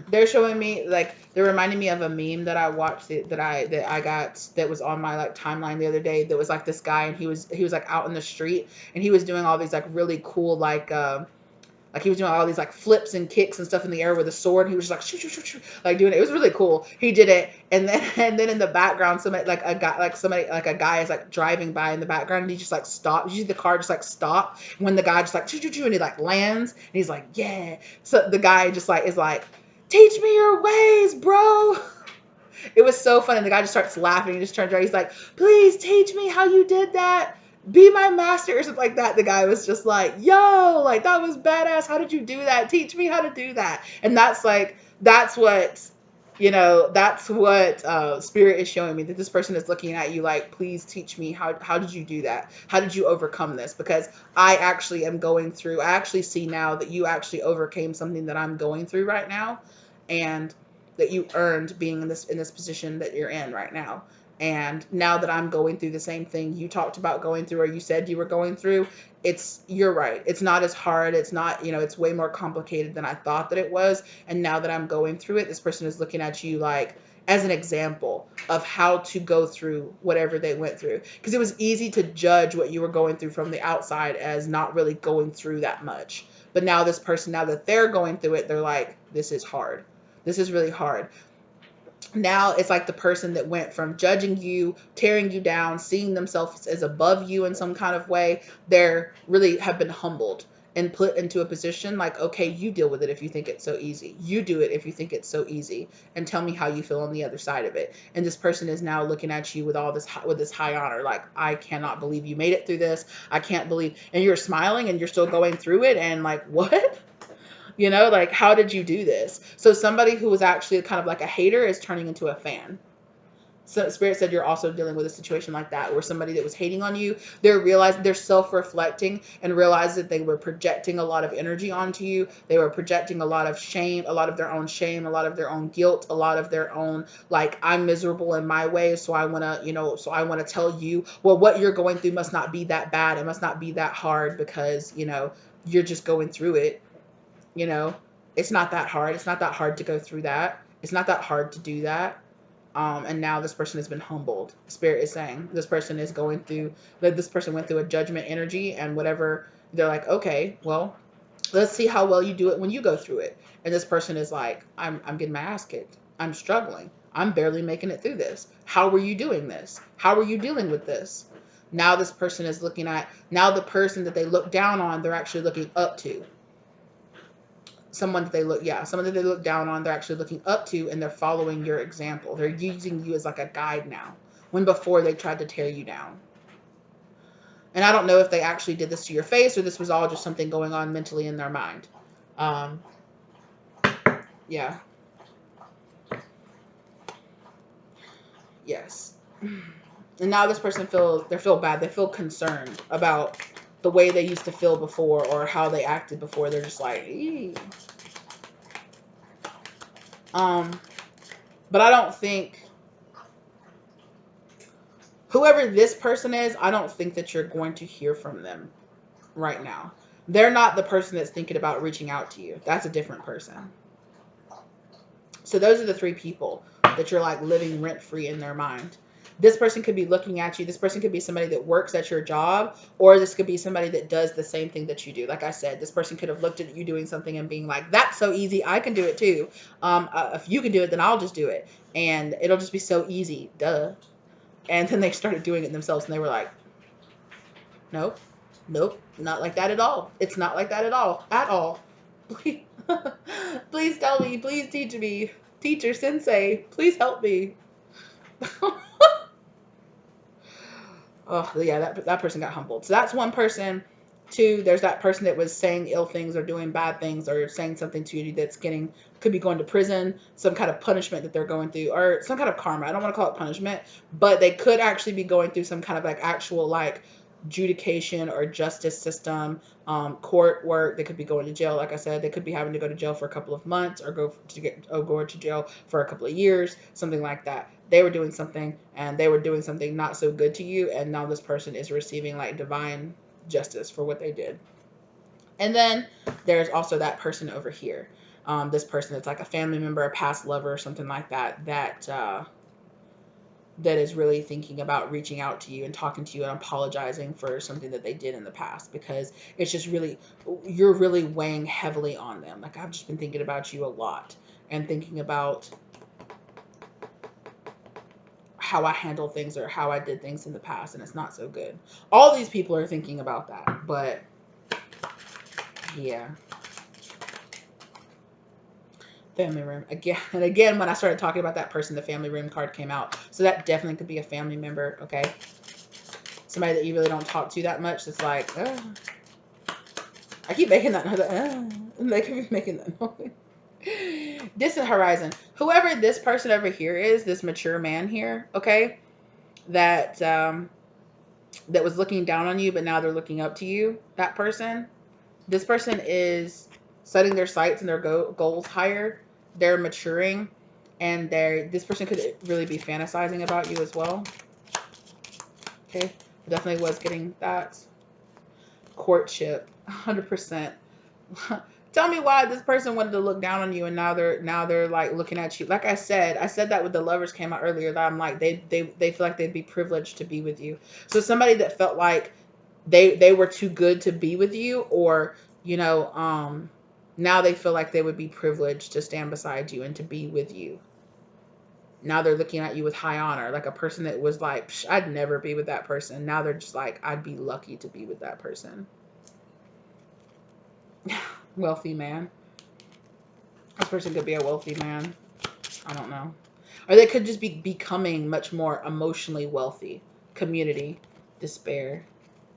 They're showing me, like, they're reminding me of a meme that I watched, that I got, that was on my like timeline the other day, that was like this guy, and he was like out in the street, and he was doing all these like really cool like he was doing all these like flips and kicks and stuff in the air with a sword. He was just like shoot, shoot, shoot, shoot, like doing it. It was really cool. He did it, and then in the background, somebody like a guy is like driving by in the background, and he just like stopped. You see the car just like stop when the guy just like choo choo choo, and he like lands, and he's like, yeah. So the guy just like is like, teach me your ways, bro. It was so funny. The guy just starts laughing. He just turns around. He's like, please teach me how you did that. Be my master or something like that. The guy was just like, yo, like, that was badass. How did you do that? Teach me how to do that. And that's like, that's what spirit is showing me, that this person is looking at you like, please teach me, how did you do that? How did you overcome this? Because I actually see now that you actually overcame something that I'm going through right now, and that you earned being in this position that you're in right now. And now that I'm going through the same thing you talked about going through, or you said you were going through, you're right. It's not as hard. It's not, it's way more complicated than I thought that it was. And now that I'm going through it, this person is looking at you like, as an example of how to go through whatever they went through. Because it was easy to judge what you were going through from the outside as not really going through that much. But now this person, now that they're going through it, they're like, this is hard. This is really hard. Now it's like the person that went from judging you, tearing you down, seeing themselves as above you in some kind of way, they're really have been humbled and put into a position like, okay, you deal with it if you think it's so easy. You do it if you think it's so easy, and tell me how you feel on the other side of it. And this person is now looking at you with this high honor, like, I cannot believe you made it through this. I can't believe, and you're smiling and you're still going through it, and like, what? Like, how did you do this? So somebody who was actually kind of like a hater is turning into a fan. So Spirit said you're also dealing with a situation like that, where somebody that was hating on you, they're self-reflecting and realize that they were projecting a lot of energy onto you. They were projecting a lot of shame, a lot of their own shame, a lot of their own guilt, a lot of their own, like, I'm miserable in my way, so I want to tell you, well, what you're going through must not be that bad. It must not be that hard, because, you're just going through it. you know it's not that hard. It's not that hard to go through that. It's not that hard to do that. And now this person has been humbled. Spirit is saying this person is going through, that this person went through a judgment energy, and whatever, they're like, okay, well, let's see how well you do it when you go through it. And this person is like, I'm getting my ass kicked. I'm struggling. I'm barely making it through this. How were you doing this? How are you dealing with this? Now this person is looking at, now the person that they look down on, they're actually looking up to. Someone that they look down on, they're actually looking up to, and they're following your example. They're using you as like a guide now, when before they tried to tear you down. And I don't know if they actually did this to your face, or this was all just something going on mentally in their mind. Um, yeah. Yes. And now this person feel bad. They feel concerned about the way they used to feel before, or how they acted before. They're just like, eee. But I don't think, whoever this person is, I don't think that you're going to hear from them right now. They're not the person that's thinking about reaching out to you. That's a different person. So those are the three people that you're like living rent free in their mind. This person could be looking at you. This person could be somebody that works at your job, or this could be somebody that does the same thing that you do. Like I said, this person could have looked at you doing something and being like, that's so easy. I can do it too. If you can do it, then I'll just do it. And it'll just be so easy. Duh. And then they started doing it themselves, and they were like, nope, nope, not like that at all. It's not like that at all, at all. Please, please tell me. Please teach me. Teacher, sensei, please help me. Oh, yeah, that person got humbled. So that's one person. Two, there's that person that was saying ill things or doing bad things or saying something to you that's getting, could be going to prison, some kind of punishment that they're going through, or some kind of karma. I don't want to call it punishment, but they could actually be going through some kind of like actual like adjudication or justice system, court work. They could be going to jail. Like I said, they could be having to go to jail for a couple of months or go to jail for a couple of years, something like that. They were doing something and they were doing something not so good to you, and now this person is receiving like divine justice for what they did. And then there's also that person over here. This person that's like a family member, a past lover, or something like that, that is really thinking about reaching out to you and talking to you and apologizing for something that they did in the past, because it's just really, you're really weighing heavily on them. Like, I've just been thinking about you a lot and thinking about how I handle things or how I did things in the past, and it's not so good. All these people are thinking about that, but yeah. Family room again and again. When I started talking about that person, the family room card came out, so that definitely could be a family member. Okay, somebody that you really don't talk to that much. That's like, I keep making that noise. They could be making that noise. Distant horizon. Whoever this person over here is, this mature man here, okay, that that was looking down on you, but now they're looking up to you. That person, this person is setting their sights and their goals higher. They're maturing, and this person could really be fantasizing about you as well. Okay, definitely was getting that courtship, 100%. Tell me why this person wanted to look down on you, and now they're like looking at you. Like I said that with the lovers came out earlier. That I'm like, they feel like they'd be privileged to be with you. So somebody that felt like they were too good to be with you, or you know, now they feel like they would be privileged to stand beside you and to be with you. Now they're looking at you with high honor, like a person that was like, I'd never be with that person. Now they're just like, I'd be lucky to be with that person. Wealthy man. This person could be a wealthy man. I don't know. Or they could just be becoming much more emotionally wealthy. Community, despair,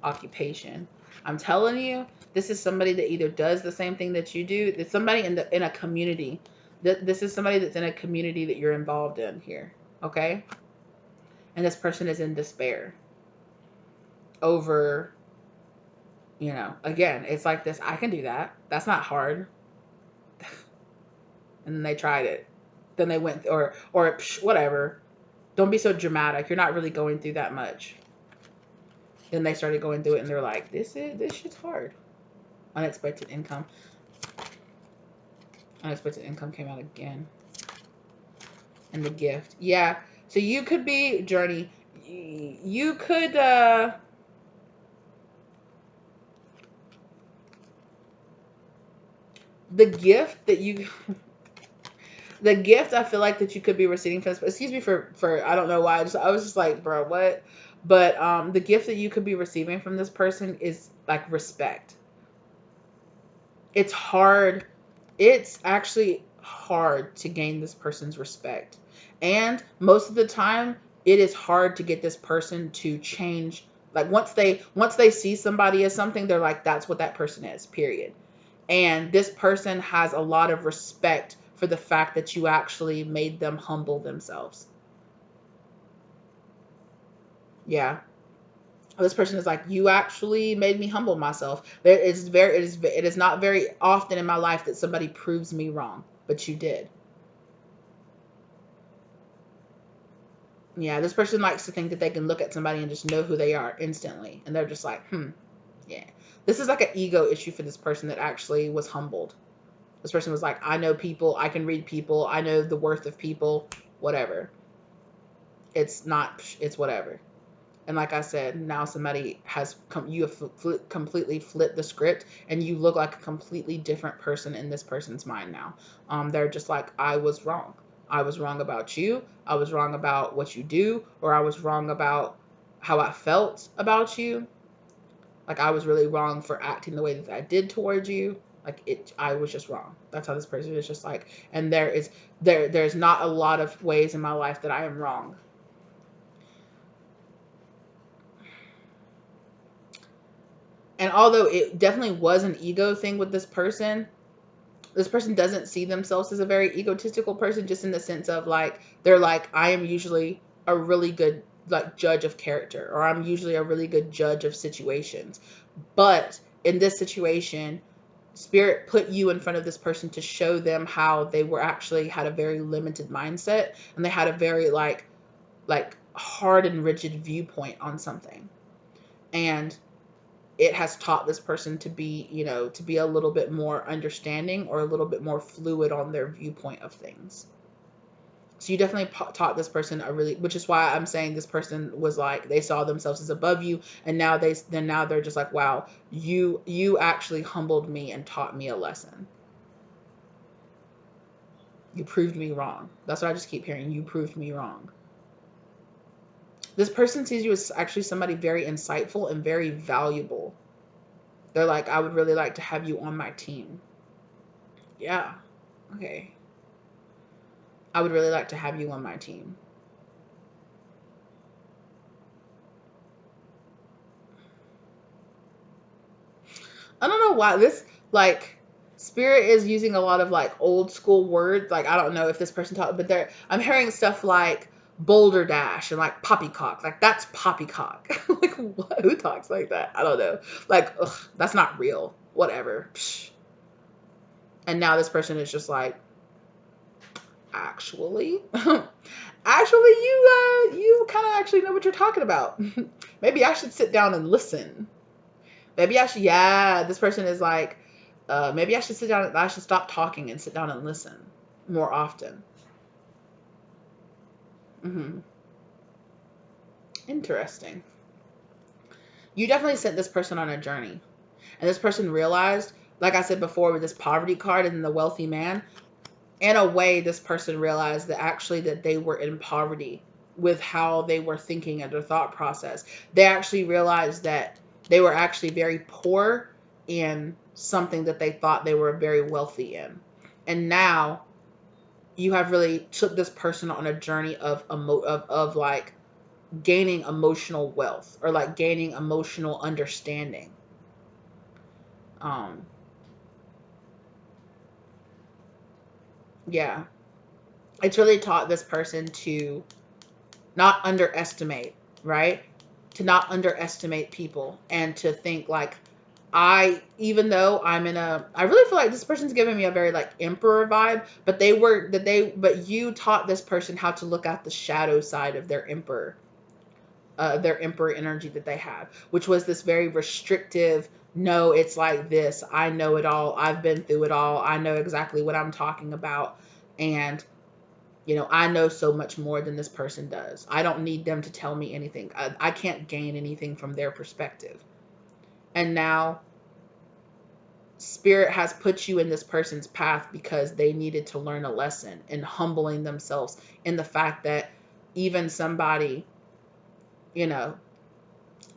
occupation. I'm telling you, this is somebody that either does the same thing that you do. It's somebody in a community. This is somebody that's in a community that you're involved in here. Okay? And this person is in despair over, again, it's like this. I can do that. That's not hard. And then they tried it. Then they went, or whatever. Don't be so dramatic. You're not really going through that much. Then they started going through it, and they're like, this shit's hard. Unexpected income. Unexpected income came out again. And the gift. Yeah. So you could be, Journey, you could, the gift that you, the gift I feel like that you could be receiving from this, excuse me for I don't know why, I was just like, bro, what? But the gift that you could be receiving from this person is like respect. It's hard. It's actually hard to gain this person's respect. And most of the time, it is hard to get this person to change. Like once they see somebody as something, they're like, that's what that person is, period. And this person has a lot of respect for the fact that you actually made them humble themselves. Yeah. This person is like, you actually made me humble myself. It is not very often in my life that somebody proves me wrong, but you did. Yeah, this person likes to think that they can look at somebody and just know who they are instantly, and they're just like, yeah. This is like an ego issue for this person that actually was humbled. This person was like, I know people, I can read people, I know the worth of people, whatever. It's not, it's whatever. And like I said, now somebody has you have completely flipped the script, and you look like a completely different person in this person's mind now. They're just like, I was wrong. I was wrong about you. I was wrong about what you do, or I was wrong about how I felt about you. Like I was really wrong for acting the way that I did towards you. Like I was just wrong. That's how this person is just like, and there's not a lot of ways in my life that I am wrong. And although it definitely was an ego thing with this person doesn't see themselves as a very egotistical person, just in the sense of like, they're like, I am usually a really good like judge of character, or I'm usually a really good judge of situations. But in this situation, spirit put you in front of this person to show them how they were actually had a very limited mindset, and they had a very like hard and rigid viewpoint on something. And it has taught this person to be, to be a little bit more understanding, or a little bit more fluid on their viewpoint of things. So you definitely taught this person a really, which is why I'm saying this person was like, they saw themselves as above you, and now they're just like, wow, you actually humbled me and taught me a lesson. You proved me wrong. That's what I just keep hearing. You proved me wrong. This person sees you as actually somebody very insightful and very valuable. They're like, I would really like to have you on my team. Yeah. Okay. I would really like to have you on my team. I don't know why this, like, spirit is using a lot of like old school words. Like, I don't know if this person taught, but I'm hearing stuff like boulder dash and like poppycock. Like, that's poppycock. Like, what? Who talks like that? I don't know. Like, ugh, that's not real. Whatever. Psh. And now this person is just like, actually, actually, you kind of actually know what you're talking about. Maybe I should sit down and listen. Maybe I should, yeah, this person is like, maybe I should sit down, I should stop talking and sit down and listen more often. Hmm. Interesting. You definitely sent this person on a journey. And this person realized, like I said before, with this poverty card and the wealthy man, in a way, this person realized that actually that they were in poverty with how they were thinking and their thought process. They actually realized that they were actually very poor in something that they thought they were very wealthy in. And now you have really took this person on a journey of like gaining emotional wealth, or like gaining emotional understanding. Um yeah, it's really taught this person to not underestimate, right? To not underestimate people, and to think like, even though I really feel like this person's giving me a very like emperor vibe, but but you taught this person how to look at the shadow side of their emperor energy that they have, which was this very restrictive, no, it's like this, I know it all, I've been through it all, I know exactly what I'm talking about. And I know so much more than this person does. I don't need them to tell me anything. I can't gain anything from their perspective. And now spirit has put you in this person's path because they needed to learn a lesson in humbling themselves, in the fact that even somebody, you know,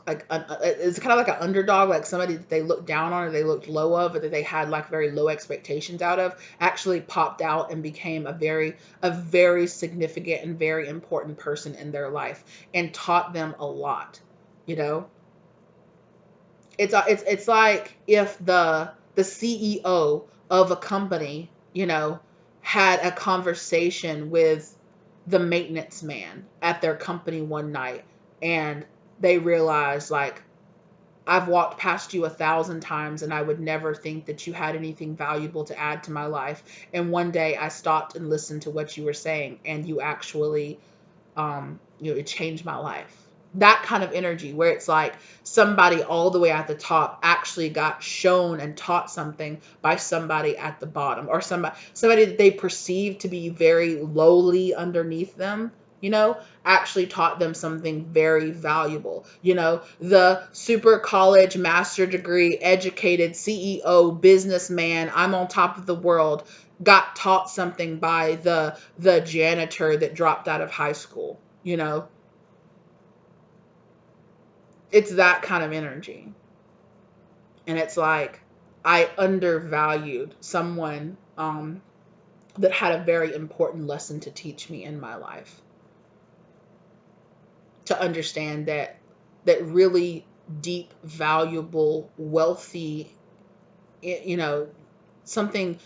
like it's kind of like an underdog, like somebody that they looked down on or they looked low of, or that they had like very low expectations out of, actually popped out and became a very significant and very important person in their life, and taught them a lot. You know, it's like if the CEO of a company, had a conversation with the maintenance man at their company one night, and they realized like, I've walked past you 1,000 times and I would never think that you had anything valuable to add to my life. And one day I stopped and listened to what you were saying, and you actually, it changed my life. That kind of energy where it's like somebody all the way at the top actually got shown and taught something by somebody at the bottom, or somebody that they perceived to be very lowly underneath them, actually taught them something very valuable. The super college, master degree, educated CEO, businessman, I'm on top of the world, got taught something by the janitor that dropped out of high school. It's that kind of energy. And it's like, I undervalued someone that had a very important lesson to teach me in my life. To understand that really deep, valuable, wealthy, you know, something.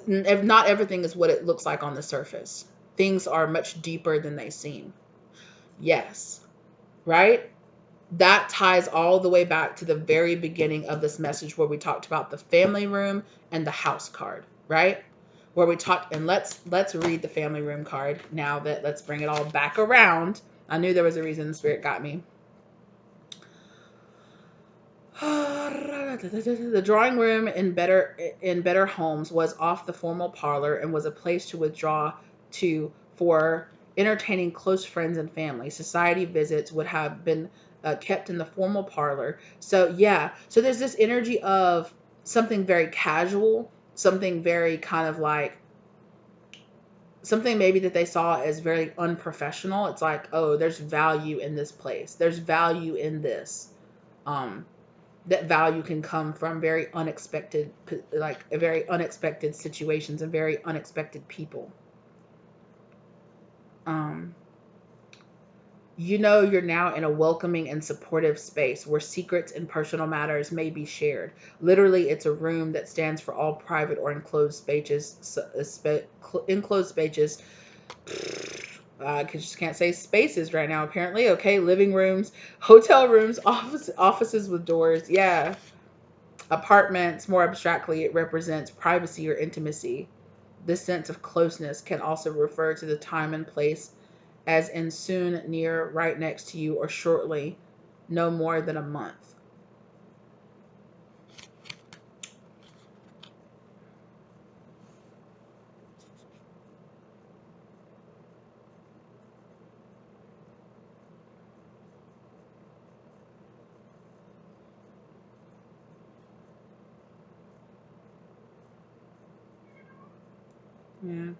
Not everything is what it looks like on the surface. Things are much deeper than they seem. Yes, right? That ties all the way back to the very beginning of this message where we talked about the family room and the house card, right? Where we talked, and let's read the family room card now. That let's bring it all back around. I knew there was a reason the spirit got me. The drawing room in better homes was off the formal parlor and was a place to withdraw to for entertaining close friends and family. Society visits would have been kept in the formal parlor. So yeah, so there's this energy of something very casual, something very kind of like something maybe that they saw as very unprofessional. It's like, oh, there's value in this place. There's value in this. Um, that value can come from very unexpected, like very unexpected situations and very unexpected people. um you're now in a welcoming and supportive space where secrets and personal matters may be shared. Literally, it's a room that stands for all private or enclosed spaces. Enclosed spaces. I just can't say spaces right now. Apparently, okay. Living rooms, hotel rooms, offices with doors. Yeah. Apartments, more abstractly, it represents privacy or intimacy. This sense of closeness can also refer to the time and place, as in soon, near, right next to you, or shortly, no more than a month. Yeah.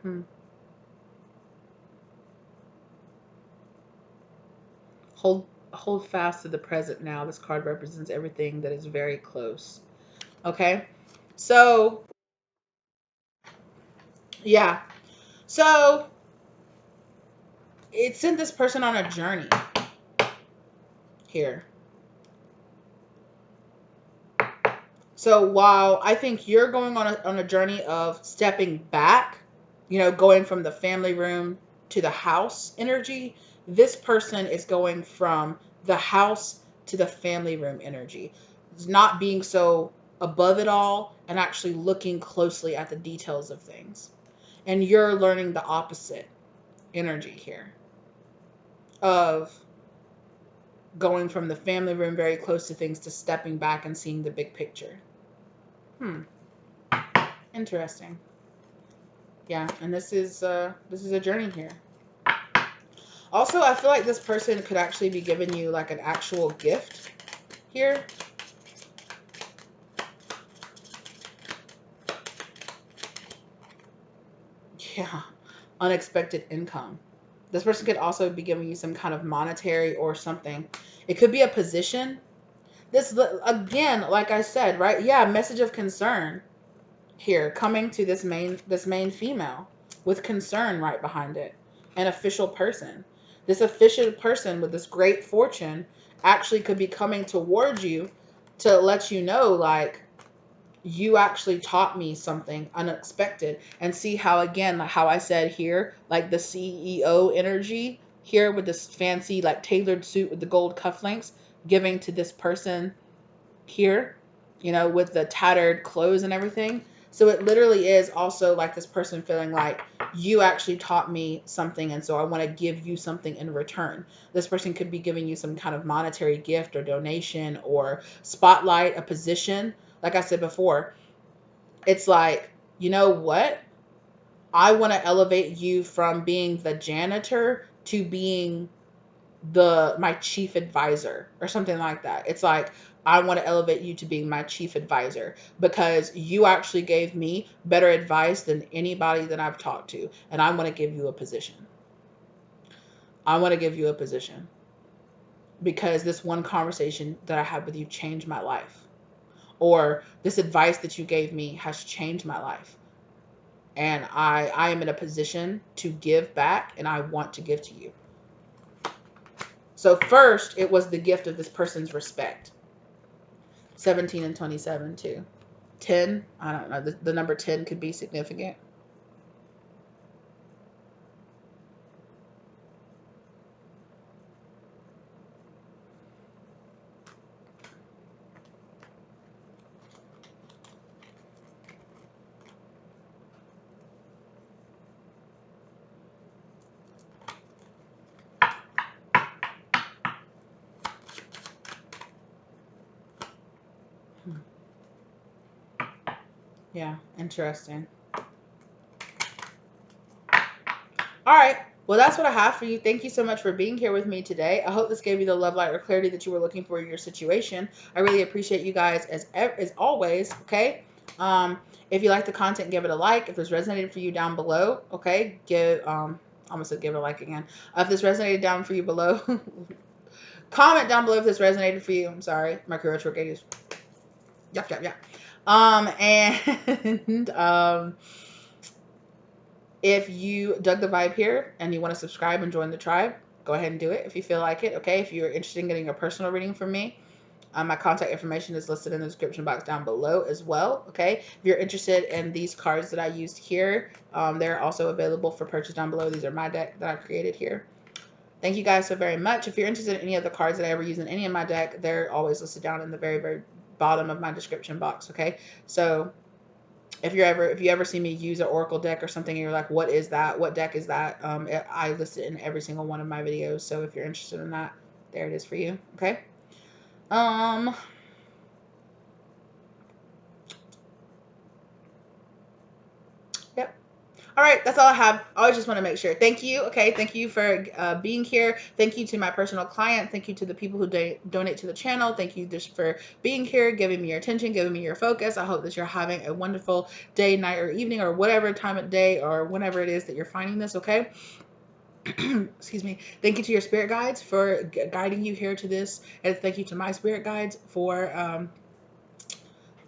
Hmm. Hold fast to the present now. This card represents everything that is very close. Okay. So, yeah. So, it sent this person on a journey here. So while I think you're going on a journey of stepping back, going from the family room to the house energy, this person is going from the house to the family room energy. It's not being so above it all and actually looking closely at the details of things. And you're learning the opposite energy here of going from the family room very close to things to stepping back and seeing the big picture. Hmm. Interesting. Yeah, and this is a journey here. Also, I feel like this person could actually be giving you like an actual gift here. Yeah, unexpected income. This person could also be giving you some kind of monetary or something. It could be a position. This again, like I said, right? Yeah, message of concern here coming to this main female with concern right behind it. An official person. This official person with this great fortune actually could be coming towards you to let you know, like, you actually taught me something unexpected. And see how, again, like how I said here, like the CEO energy here with this fancy like tailored suit with the gold cufflinks giving to this person here, with the tattered clothes and everything. So it literally is also like this person feeling like you actually taught me something, and so I want to give you something in return. This person could be giving you some kind of monetary gift or donation or spotlight, a position. Like I said before, it's like, you know what? I want to elevate you from being the janitor to being the my chief advisor or something like that. It's like, I want to elevate you to being my chief advisor because you actually gave me better advice than anybody that I've talked to, and I want to give you a position. I want to give you a position because this one conversation that I had with you changed my life, or this advice that you gave me has changed my life. And I am in a position to give back, and I want to give to you. So first, it was the gift of this person's respect. 17 and 27 too. 10, I don't know. The number 10 could be significant. Yeah, interesting. All right. Well, that's what I have for you. Thank you so much for being here with me today. I hope this gave you the love, light, or clarity that you were looking for in your situation. I really appreciate you guys as always. Okay. If you like the content, give it a like. If this resonated for you down below, okay, I almost said give it a like again. If this resonated down for you below, comment down below if this resonated for you. I'm sorry, Mercury retrograde is yep, yep, yep. And if you dug the vibe here and you want to subscribe and join the tribe, go ahead and do it if you feel like it. Okay. If you're interested in getting a personal reading from me, my contact information is listed in the description box down below as well. Okay. If you're interested in these cards that I used here, they're also available for purchase down below. These are my deck that I've created here. Thank you guys so very much. If you're interested in any of the cards that I ever use in any of my deck, they're always listed down in the very, very bottom of my description box. Okay. So if you ever see me use an oracle deck or something and you're like, what is that, what deck is that, I list it in every single one of my videos. So if you're interested in that, there it is for you. Okay. Yep. All right, that's all I have. I always just want to make sure. Thank you. Okay, thank you for being here. Thank you to my personal client. Thank you to the people who donate to the channel. Thank you just for being here, giving me your attention, giving me your focus. I hope that you're having a wonderful day, night, or evening, or whatever time of day or whenever it is that you're finding this. Okay. Excuse me. Thank you to your spirit guides for guiding you here to this, and thank you to my spirit guides for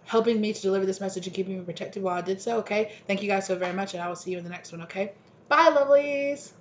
helping me to deliver this message and keeping me protected while I did so. Okay. Thank you guys so very much, and I will see you in the next one. Okay. Bye, lovelies.